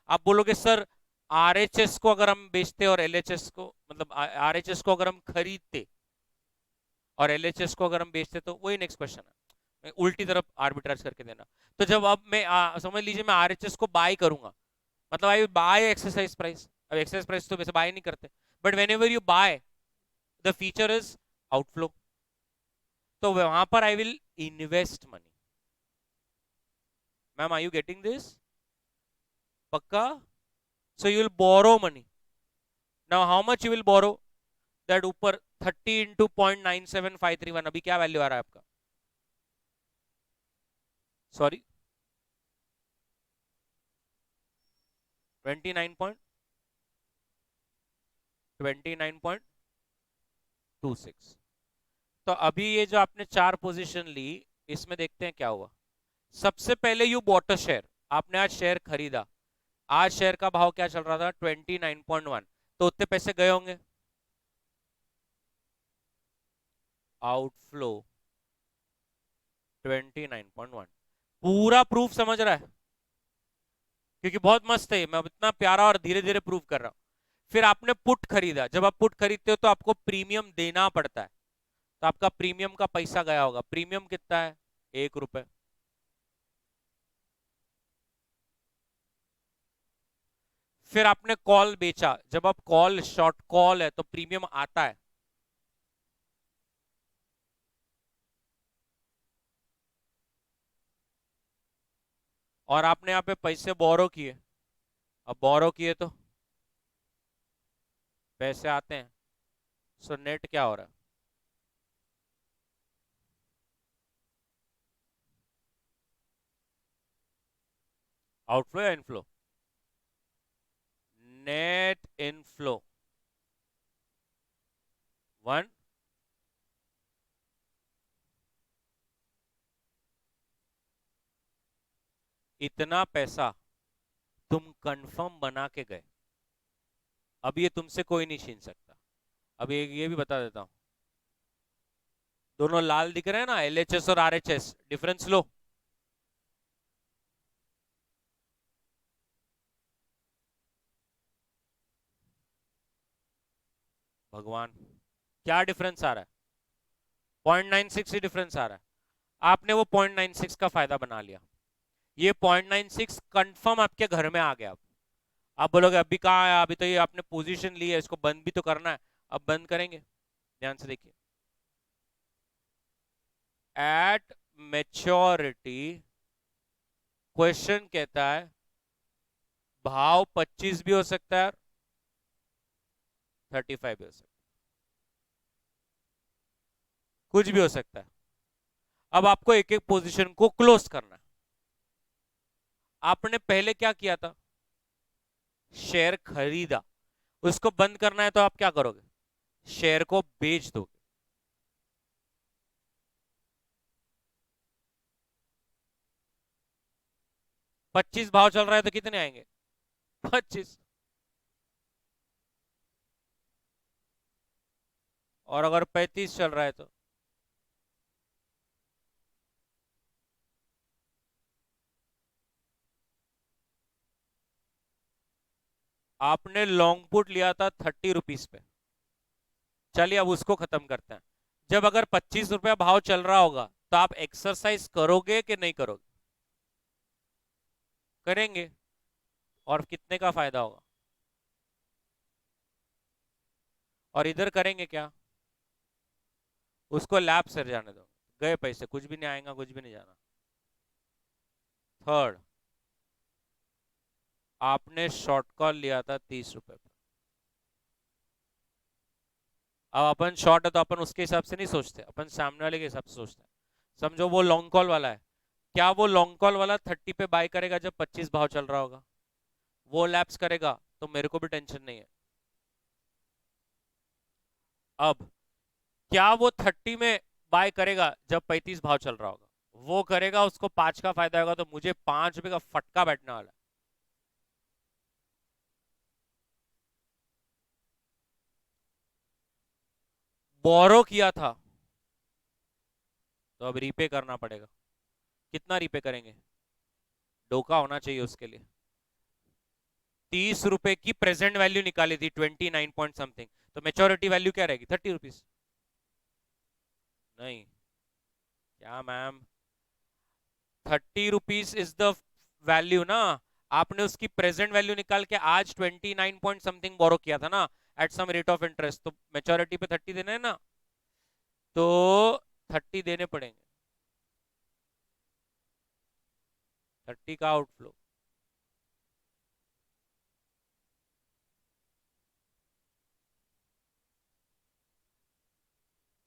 आप बोलोगे सर आरएचएस को अगर हम बेचते और एलएचएस को, मतलब आरएचएस को अगर हम खरीदते और एलएचएस को अगर हम बेचते, तो वही नेक्स्ट क्वेश्चन है, उल्टी तरफ आर्बिट्राज करके देना. तो जब अब मैं समझ लीजिए मैं आरएचएस को बाय करूंगा, मतलब आई बाय एक्सरसाइज प्राइस. अब एक्सरसाइज प्राइस तो वैसे बाय नहीं करते, but whenever you buy the feature is outflow. तो वहां पर I will invest money. Ma'am are you getting this? पक्का? So you will borrow money. Now how much you will borrow? That ऊपर 30 into 0.97531. अभी क्या value आ रहा है आपका? सॉरी 29.26. तो अभी ये जो आपने चार पोजीशन ली, इसमें देखते हैं क्या हुआ. सबसे पहले यू बॉट अ शेयर. आपने आज शेयर खरीदा. आज शेयर का भाव क्या चल रहा था? 29.1. तो उतने पैसे गए होंगे. आउटफ्लो 29.1. पूरा प्रूफ समझ रहा है? क्योंकि बहुत मस्त है, मैं इतना प्यारा और धीरे धीरे प्रूफ कर रहा हूं. फिर आपने पुट खरीदा. जब आप पुट खरीदते हो तो आपको प्रीमियम देना पड़ता है. तो आपका प्रीमियम का पैसा गया होगा. प्रीमियम कितना है? 1 रुपए. फिर आपने कॉल बेचा. जब आप कॉल शॉर्ट कॉल है तो प्रीमियम आता है. और आपने यहाँ पे पैसे बोरो किए. अब बोरो किए तो पैसे आते हैं. सो नेट क्या हो रहा है? आउटफ्लो या इनफ्लो? Net inflow 1. इतना पैसा तुम कंफर्म बना के गए. अब ये तुमसे कोई नहीं छीन सकता. अब ये भी बता देता हूं. दोनों लाल दिख रहे हैं ना, एलएचएस और आरएचएस. डिफरेंस लो. भगवान, क्या डिफरेंस आ रहा है? 0.96 ही डिफरेंस आ रहा है. आपने वो 0.96 का फायदा बना लिया. ये 0.96 कंफर्म आपके घर में आ गया. आप बोलोगे अभी कहाँ है? अभी तो ये आपने पोजीशन ली है, इसको बंद भी तो करना है. अब बंद करेंगे. ध्यान से देखिए. एट मेच्योरिटी क्वेश्चन कहता है भाव 25 भी हो सकता है, 35 भी हो सकता है, कुछ भी हो सकता है. अब आपको एक एक पोजीशन को क्लोज करना है. आपने पहले क्या किया था? शेयर खरीदा. उसको बंद करना है तो आप क्या करोगे? शेयर को बेच दोगे. 25 भाव चल रहा है तो कितने आएंगे? 25. और अगर 35 चल रहा है तो आपने लॉन्ग पुट लिया था 30 रुपीज पे. चलिए अब उसको खत्म करते हैं. जब अगर 25 रुपया भाव चल रहा होगा तो आप एक्सरसाइज करोगे कि नहीं करोगे? करेंगे। और कितने का फायदा होगा? और इधर करेंगे क्या? उसको लैब सर जाने दो, गए पैसे, कुछ भी नहीं आएगा, कुछ भी नहीं जाना। थर्ड, आपने शॉर्ट कॉल लिया था 30 रुपए पर। अब अपन शॉर्ट है तो अपन उसके हिसाब से नहीं सोचते, अपन सामने वाले के हिसाब से सोचते हैं। समझो वो लॉन्ग कॉल वाला है, क्या वो लॉन्ग कॉल वाला 30 पे बाय करेगा जब 25 भाव चल रहा होगा? वो लैप्स करेगा तो मेरे को भी टेंशन नहीं है। अब क्या वो 30 में बाय करेगा जब 35 भाव चल रहा होगा? वो करेगा, उसको 5 का फायदा होगा, तो मुझे 5 रुपए का फटका बैठने वाला है। बोरो किया था तो अब रीपे करना पड़ेगा। कितना रीपे करेंगे? डोका होना चाहिए उसके लिए। 30 रुपए की प्रेजेंट वैल्यू निकाली थी, 29 पॉइंट समथिंग, तो मेच्योरिटी वैल्यू क्या रहेगी? 30 रुपीज। नहीं, क्या ma'am, 30 rupees is the value ना। आपने उसकी प्रेजेंट वैल्यू निकाल के आज 29 पॉइंट समथिंग बोरो किया था ना, at some rate of interest, तो मेच्योरिटी पे 30 देने हैं ना, तो 30 देने पड़ेंगे। 30 का आउटफ्लो।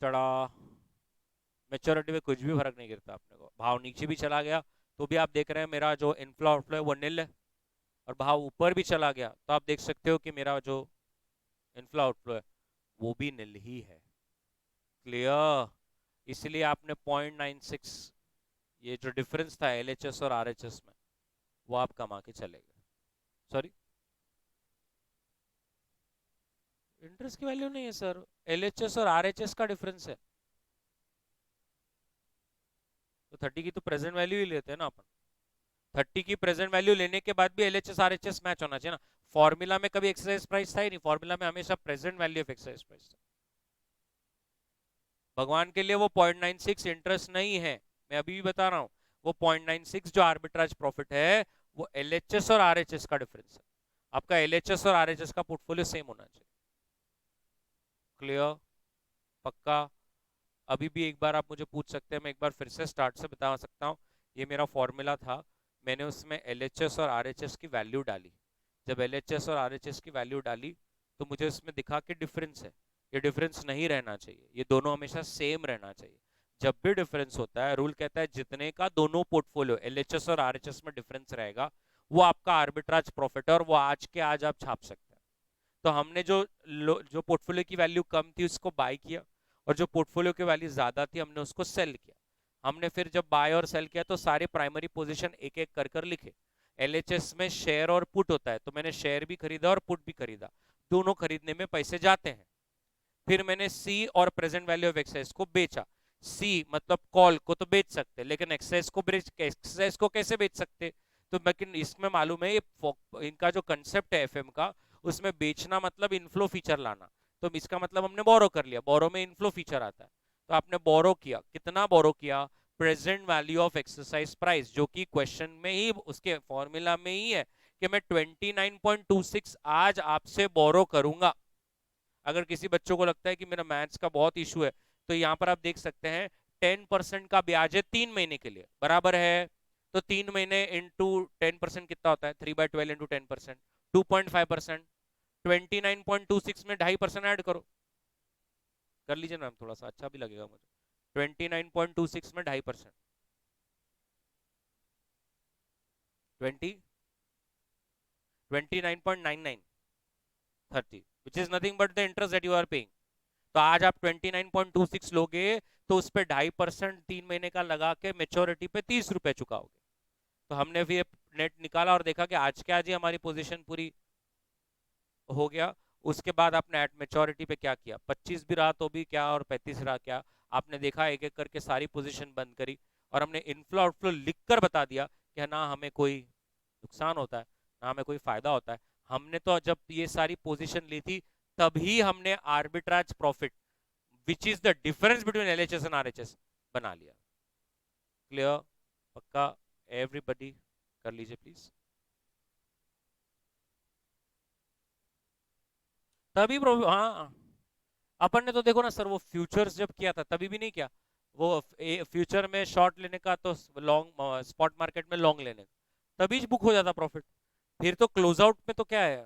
चढ़ा, मेच्योरिटी पे कुछ भी फर्क नहीं गिरता अपने को। भाव नीचे भी चला गया तो भी आप देख रहे हैं मेरा जो इनफ्लो आउटफ्लो है वो नील है, और भाव ऊपर भी चला गया तो आप देख सकते हो कि मेरा जो इनफ्लो आउटफ्लो है वो भी नील ही है। क्लियर? इसलिए आपने 0.96, ये जो डिफरेंस था एलएचएस और आरएचएस में, वो आप कमा के चले गए। सॉरी, इंटरेस्ट की वैल्यू नहीं है सर, एलएचएस और आरएचएस का डिफरेंस है। तो 30 की तो प्रेजेंट वैल्यू ही लेते हैं ना अपन। 30 की प्रेजेंट वैल्यू लेने के बाद भी एलएचएस आरएचएस मैच होना चाहिए ना। फॉर्मूला में कभी एक्सरसाइज प्राइस था ही नहीं, फॉर्मूला में हमेशा present value of exercise price था। भगवान के लिए वो 0.96 इंटरेस्ट नहीं है, मैं अभी भी बता रहा हूं। वो 0.96 जो आर्बिट्राज प्रॉफिट है वो एलएचएस और आरएचएस का डिफरेंस है। आपका एलएचएस और आरएचएस का पोर्टफोलियो सेम होना चाहिए। क्लियर? पक्का? अभी भी एक बार आप मुझे पूछ सकते हैं, मैं एक बार फिर से स्टार्ट से बता सकता हूँ। ये मेरा फॉर्मूला था, मैंने उसमें एलएचएस और आरएचएस की वैल्यू डाली। जब एलएचएस और आरएचएस की वैल्यू डाली तो मुझे उसमें दिखा कि डिफरेंस है। ये डिफरेंस नहीं रहना चाहिए, ये दोनों हमेशा सेम रहना चाहिए। जब भी डिफरेंस होता है, रूल कहता है जितने का दोनों पोर्टफोलियो एलएचएस और आरएचएस में डिफरेंस रहेगा वो आपका आर्बिट्राज प्रॉफिट है, और वो आज के आज आप छाप सकते हैं। तो हमने जो पोर्टफोलियो की वैल्यू कम थी उसको बाय किया, और जो पोर्टफोलियो की वैल्यू ज्यादा थी हमने उसको सेल किया। हमने फिर जब बाय और सेल किया तो सारे प्राइमरी पोजीशन एक एक कर कर लिखे। एलएचएस में शेयर और पुट होता है, तो मैंने शेयर भी खरीदा और पुट भी खरीदा, दोनों खरीदने में पैसे जाते हैं। फिर मैंने सी और प्रेजेंट वैल्यू ऑफ एक्साइज को बेचा। सी मतलब कॉल को तो बेच सकते, लेकिन एक्साइज को कैसे बेच सकते? तो लेकिन इसमें मालूम है ये इनका जो कंसेप्ट है एफएम का, उसमें बेचना मतलब इनफ्लो फीचर लाना। तो इसका मतलब हमने बोरो कर लिया, बोरो में इनफ्लो फीचर आता है। तो आपने बोरो किया, कितना बोरो किया? Present value of exercise price, जो कि क्वेश्चन में ही उसके फॉर्मूला में ही है कि मैं 29.26 आज आपसे बोरो करूंगा। अगर किसी बच्चों को लगता है कि मेरा मैथ्स का बहुत इशू है, तो यहाँ पर आप देख सकते हैं 10% का ब्याज है 3 महीने के लिए, बराबर है। तो 3 महीने इंटू 10% कितना होता है? 3/12 इंटू 10%, 2.5%। 29.26 में 2.5% ऐड करो, कर लीजिए ना, थोड़ा सा अच्छा भी लगेगा मुझे। 29.26 में 2.5%, 29.99, 30, which is nothing but the interest that you are paying. तो आज आप 29.26 लोगे तो उस पर 2.5% 3 महीने का लगा के मेच्योरिटी पे 30 रुपए चुकाओगे। तो हमने फिर नेट निकाला और देखा कि आज के आज ही हमारी पोजीशन पूरी हो गया। उसके बाद आपने एट मेच्योरिटी पे क्या किया? 25 भी रहा तो भी क्या, और 35 रहा क्या? आपने देखा, एक एक करके सारी पोजीशन बंद करी, और हमने इनफ्लो आउटफ्लो लिख कर बता दिया कि ना हमें कोई नुकसान होता है ना हमें कोई फायदा होता है। हमने तो जब ये सारी पोजीशन ली थी तभी हमने arbitrage profit, which is the difference between LHS and RHS, बना लिया। क्लियर? पक्का? एवरीबडी कर लीजिए प्लीज। तभी हाँ, अपन ने तो देखो ना सर, वो फ्यूचर्स जब किया था तभी भी नहीं किया। वो फ्यूचर में शॉर्ट लेने का तो लॉन्ग स्पॉट मार्केट में लॉन्ग लेने का, तभी बुक हो जाता प्रॉफिट। फिर तो क्लोज आउट में तो क्या है।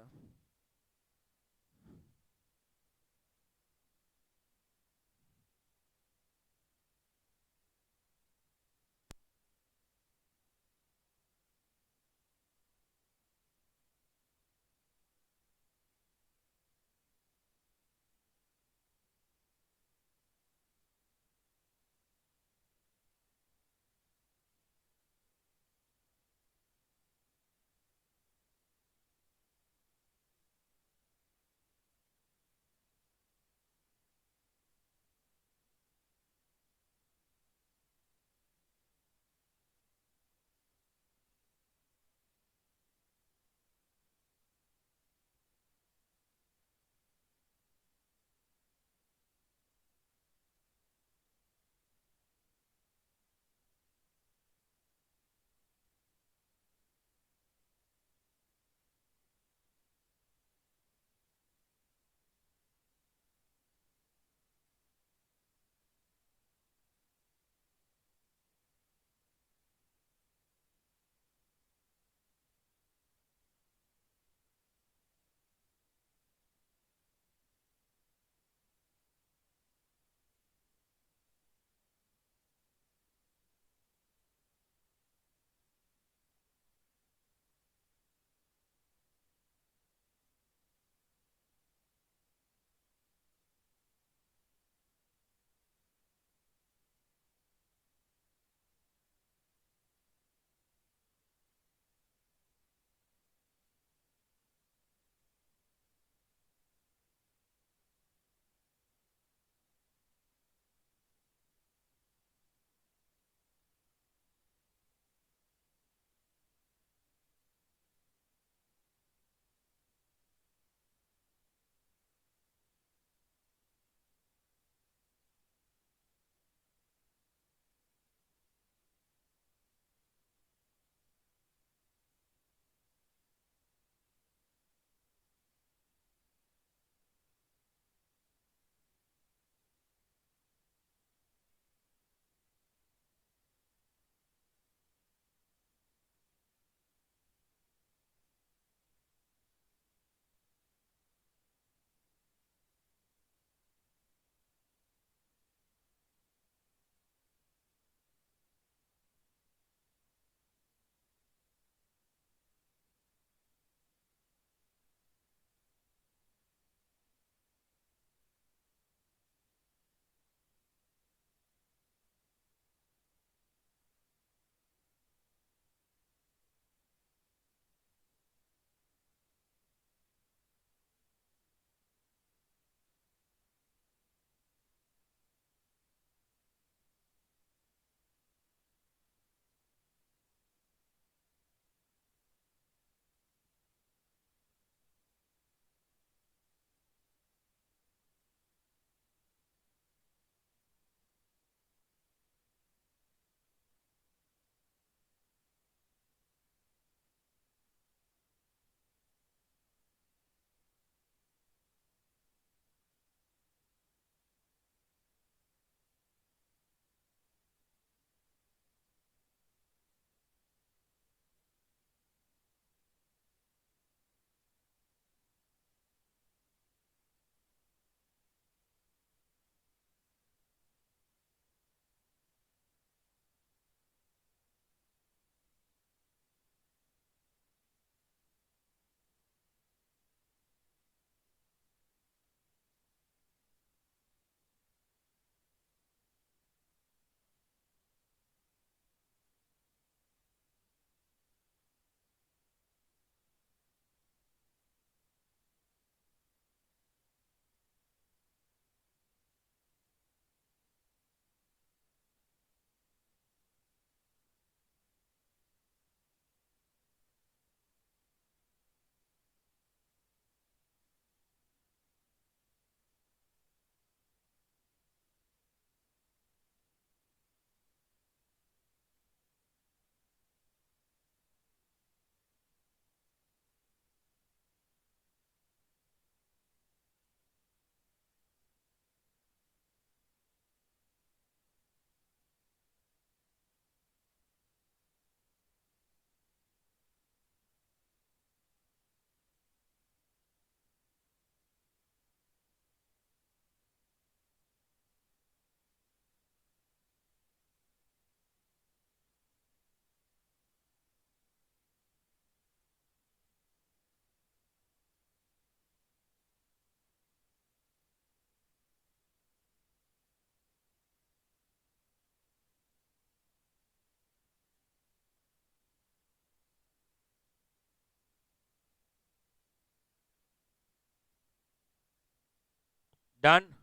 डन।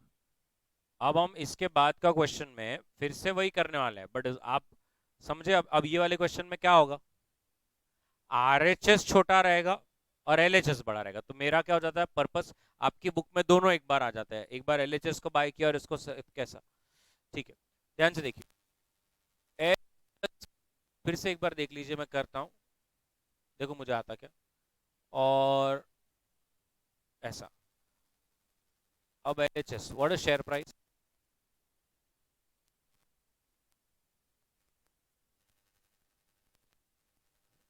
अब हम इसके बाद का क्वेश्चन में फिर से वही करने वाले हैं, बट आप समझे। अब ये वाले क्वेश्चन में क्या होगा, आरएचएस छोटा रहेगा और एलएचएस बड़ा रहेगा। तो मेरा क्या हो जाता है पर्पस, आपकी बुक में दोनों एक बार आ जाता है, एक बार एलएचएस को बाय किया और इसको कैसा। ठीक है, ध्यान से देखिए। फिर से एक बार देख लीजिए, मैं करता हूं, देखो मुझे आता क्या। और ऐसा, अब LHS what is share price,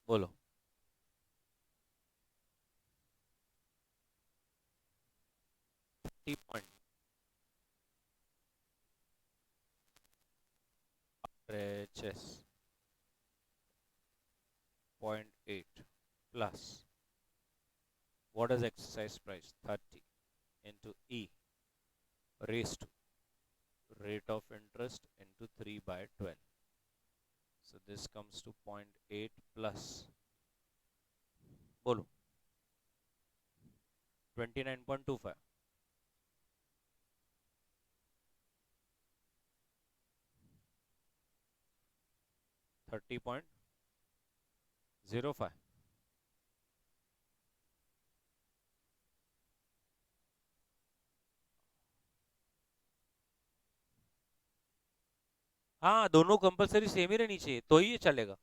बोलो। 50 point, LHS 0.8 plus what is exercise price 30 into E raised to rate of interest into 3 by 12. So this comes to 0.8 plus, बोलो, 29.25, 30.05। हाँ, दोनों कंपलसरी सेम ही रहनी चाहिए तो ही ये चलेगा।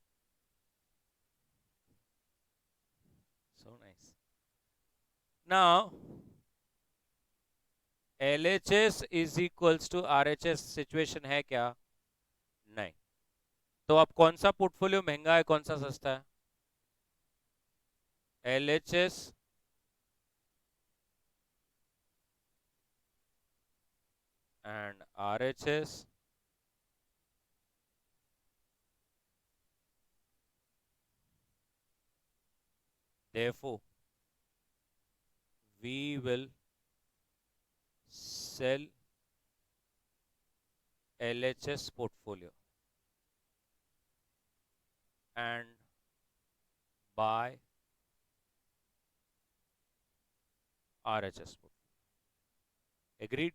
So nice. Now LHS is equals to RHS situation है क्या? नहीं। तो अब कौन सा पोर्टफोलियो महंगा है, कौन सा सस्ता है? LHS and RHS therefore we will sell LHS portfolio and buy RHS portfolio. Agreed?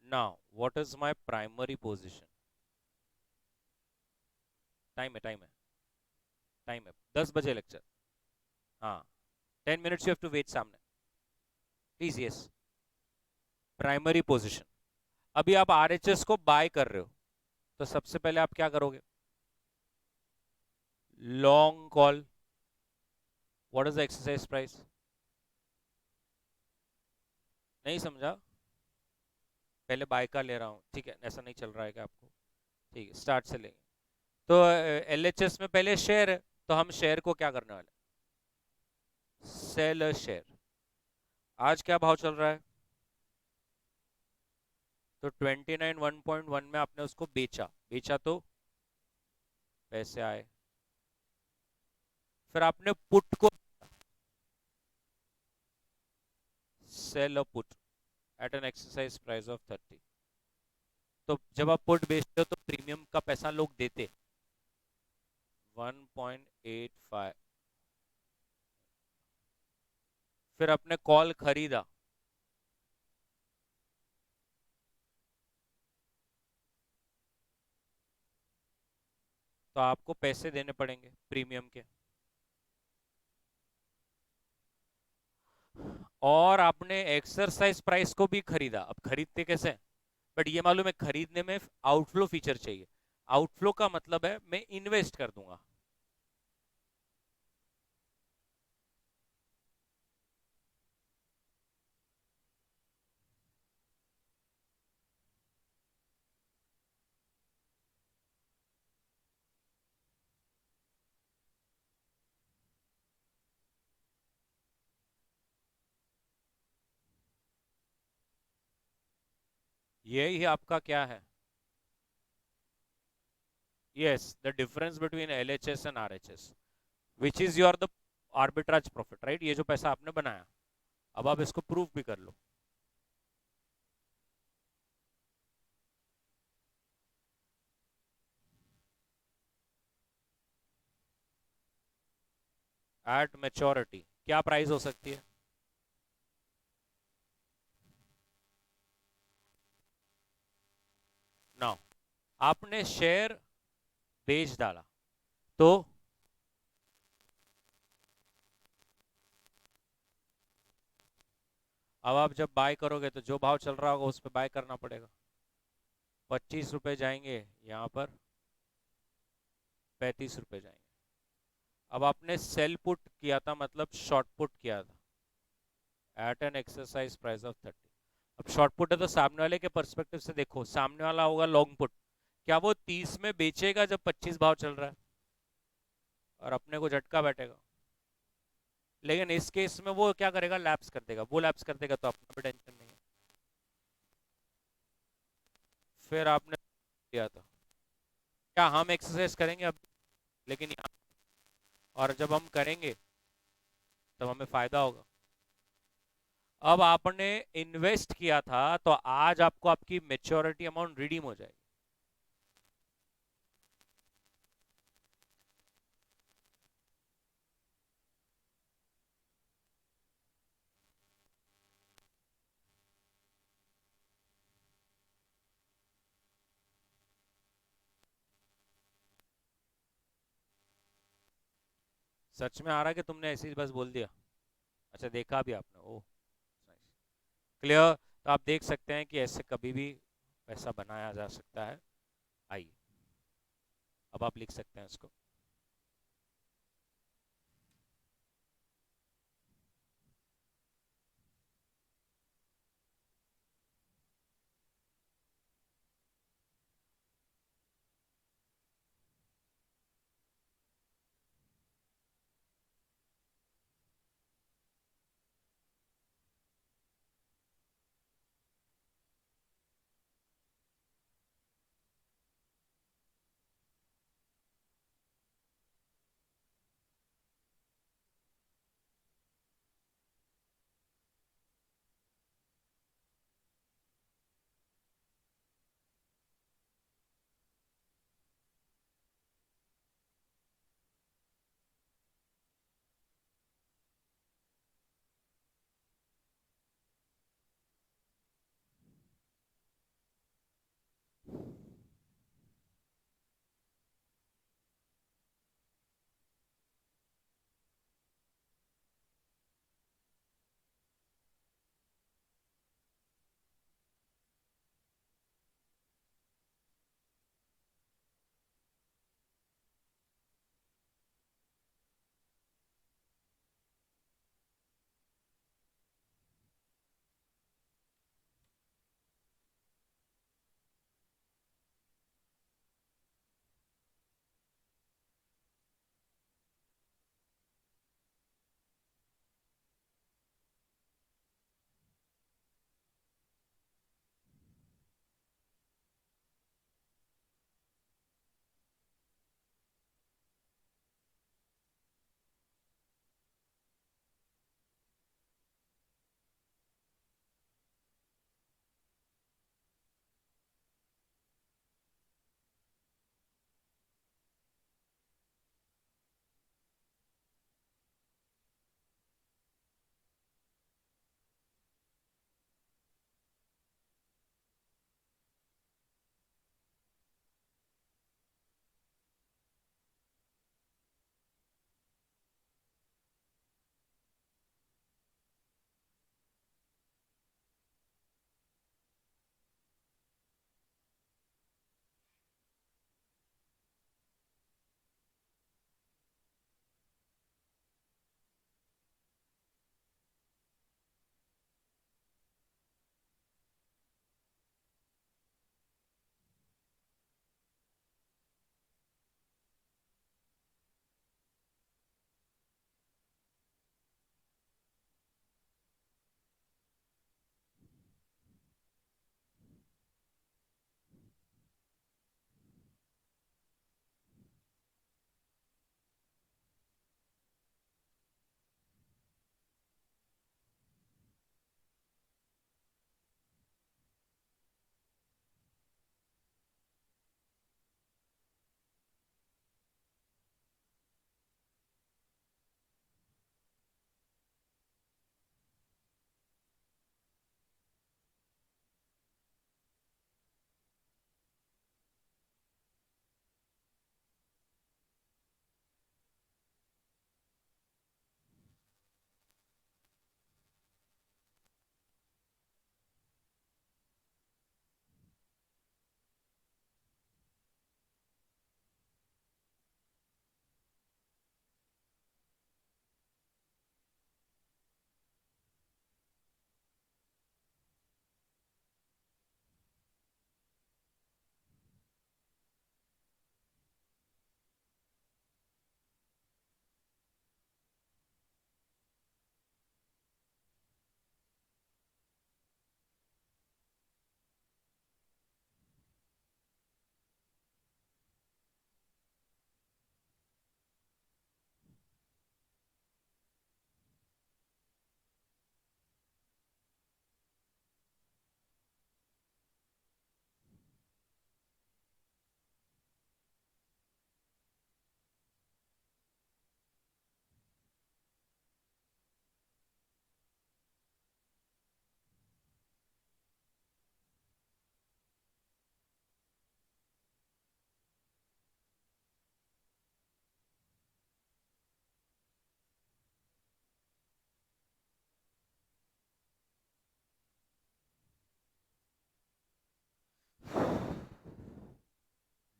Now, what is my primary position? Time है, टाइम है, 10 बजे लेक्चर। हाँ, 10 minutes you have to wait सामने, प्लीज। Yes, primary position. अभी आप RHS को bye कर रहे हो, तो सबसे पहले आप क्या करोगे? Long call. What is the exercise price? नहीं समझा? पहले बाय का ले रहा हूं, ठीक है, ऐसा नहीं चल रहा है क्या आपको? ठीक है, स्टार्ट से लेंगे। तो एलएचएस में पहले शेयर है, तो हम शेयर को क्या करने वाले? Sell share. आज क्या भाव चल रहा है? तो 29 1.1 में आपने उसको बेचा, बेचा तो पैसे आए। फिर आपने पुट को sell a put at an exercise price of 30। तो जब आप पुट बेचते हो तो प्रीमियम का पैसा लोग देते 1.85। फिर आपने कॉल खरीदा, तो आपको पैसे देने पड़ेंगे प्रीमियम के। और आपने एक्सरसाइज प्राइस को भी खरीदा। अब खरीदते कैसे? बट ये मालूम है, खरीदने में आउटफ्लो फीचर चाहिए। आउटफ्लो का मतलब है मैं इन्वेस्ट कर दूंगा। यही आपका क्या है? Yes, the difference between LHS and RHS, which is your the arbitrage profit, right? ये जो पैसा आपने बनाया, अब आप इसको प्रूव भी कर लो। एट मेच्योरिटी क्या प्राइस हो सकती है? नाउ आपने शेयर बेच डाला, तो अब आप जब बाय करोगे तो जो भाव चल रहा होगा उस पर बाय करना पड़ेगा। 25 रुपए जाएंगे, यहाँ पर 35 रुपए जाएंगे। अब आपने सेल पुट किया था, मतलब शॉर्ट पुट किया था at an exercise price of 30। अब शॉर्ट पुट है तो सामने वाले के पर्सपेक्टिव से देखो, सामने वाला होगा लॉन्ग पुट, क्या वो 30 में बेचेगा जब 25 भाव चल रहा है, और अपने को झटका बैठेगा। लेकिन इस केस में वो क्या करेगा, लैप्स कर देगा। वो लैप्स कर देगा तो अपना भी टेंशन नहीं है। फिर आपने किया था, क्या हम एक्सरसाइज करेंगे अब, लेकिन यहाँ, और जब हम करेंगे तब हमें फायदा होगा। अब आपने इन्वेस्ट किया था तो आज आपको आपकी मेच्योरिटी अमाउंट रिडीम हो जाएगी। सच में आ रहा कि तुमने ऐसे ही बस बोल दिया? अच्छा, देखा भी आपने, ओ क्लियर। तो आप देख सकते हैं कि ऐसे कभी भी पैसा बनाया जा सकता है। आइए, अब आप लिख सकते हैं इसको।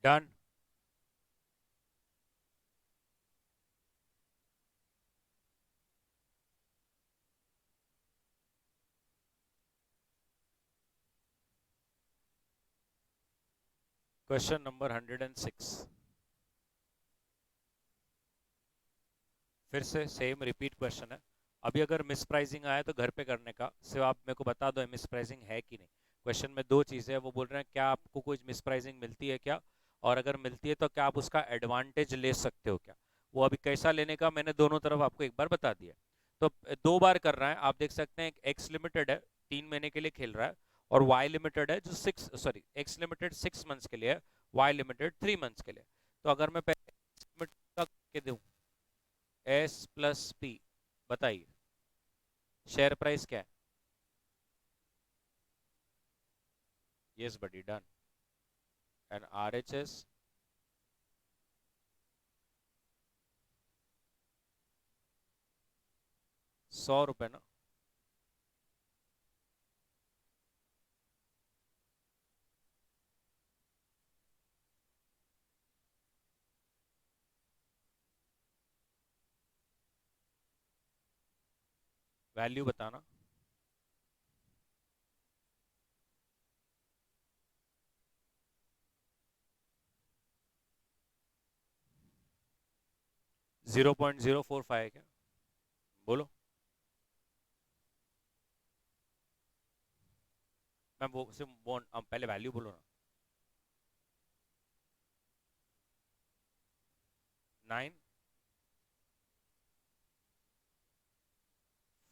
डन। क्वेश्चन नंबर 106, फिर से सेम रिपीट क्वेश्चन है। अभी अगर मिस प्राइसिंग आया तो घर पे करने का, सिर्फ आप मेरे को बता दो मिस प्राइसिंग है कि नहीं। क्वेश्चन में दो चीज़ें हैं, वो बोल रहे हैं क्या आपको कुछ मिस प्राइसिंग मिलती है क्या, और अगर मिलती है तो क्या आप उसका एडवांटेज ले सकते हो क्या। वो अभी कैसा लेने का मैंने दोनों तरफ आपको एक बार बता दिया। तो दो बार कर रहा है, आप देख सकते हैं एक्स लिमिटेड है 3 महीने के लिए खेल रहा है, और वाई लिमिटेड है जो एक्स लिमिटेड 6 मंथ्स के लिए है, वाई लिमिटेड 3 मंथ्स के लिए। तो अगर मैं पहले X limited का के दूं एस प्लस पी, बताइए शेयर प्राइस क्या है। Yes buddy, done. And R H S 100 रुपये ना। वैल्यू बताना। 0.045 है क्या, बोलो। मैं वो सिर्फ पहले वैल्यू बोलो ना।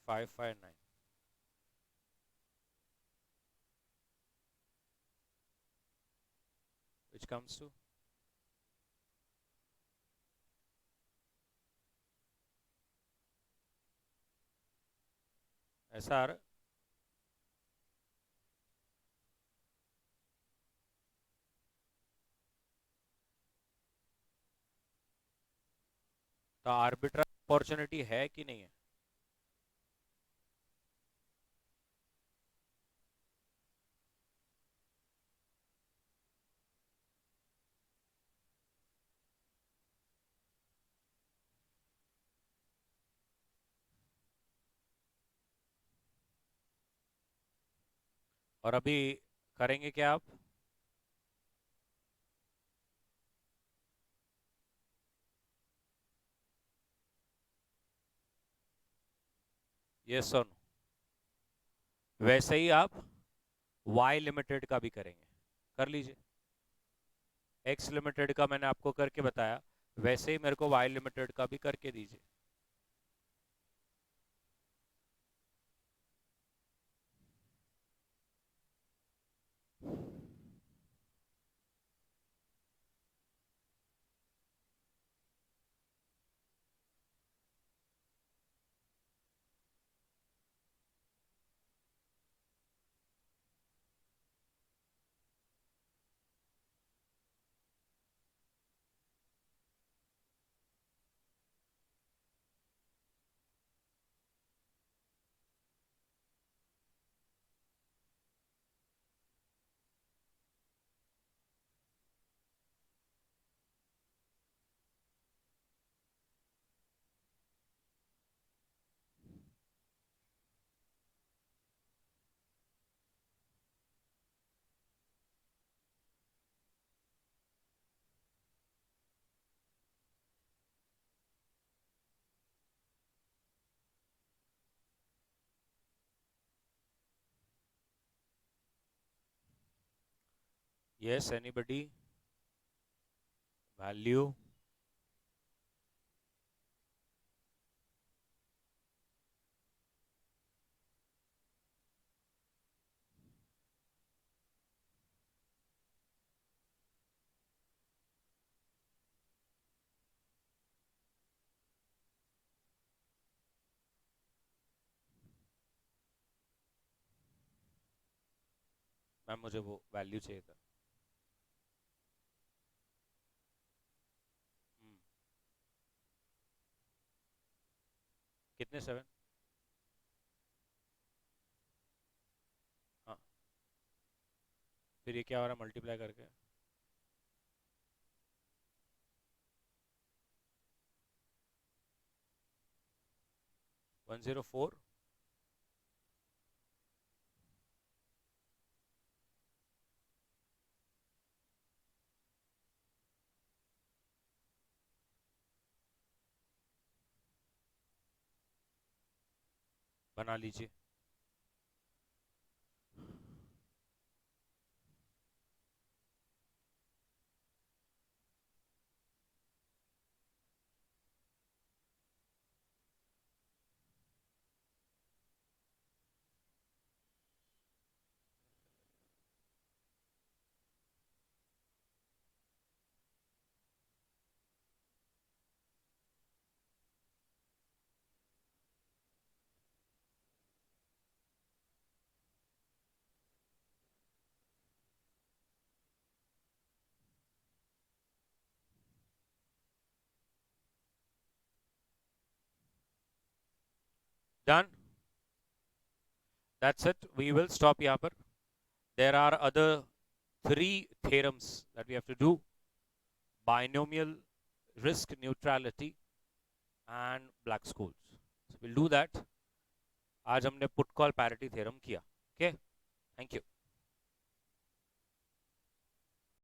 9559, विच कम्स टू, ऐसा आ रहा है। तो आर्बिट्राज अपॉर्चुनिटी है कि नहीं है। और अभी करेंगे क्या आप। यस और नो, वैसे ही आप वाई लिमिटेड का भी करेंगे, कर लीजिए। एक्स लिमिटेड का मैंने आपको करके बताया, वैसे ही मेरे को वाई लिमिटेड का भी करके दीजिए। Yes anybody, value. मैम मुझे वो वैल्यू चाहिए था। हम्म, कितने 7। हाँ, फिर ये क्या हो रहा है मल्टीप्लाई करके। 104. बना लीजिए। Done, that's it, we will stop यहाँ पर। There are other 3 theorems that we have to do: binomial, risk neutrality and black scholes. So we'll do that. आज हमने पुट कॉल पैरिटी थ्योरम किया। Okay, thank you.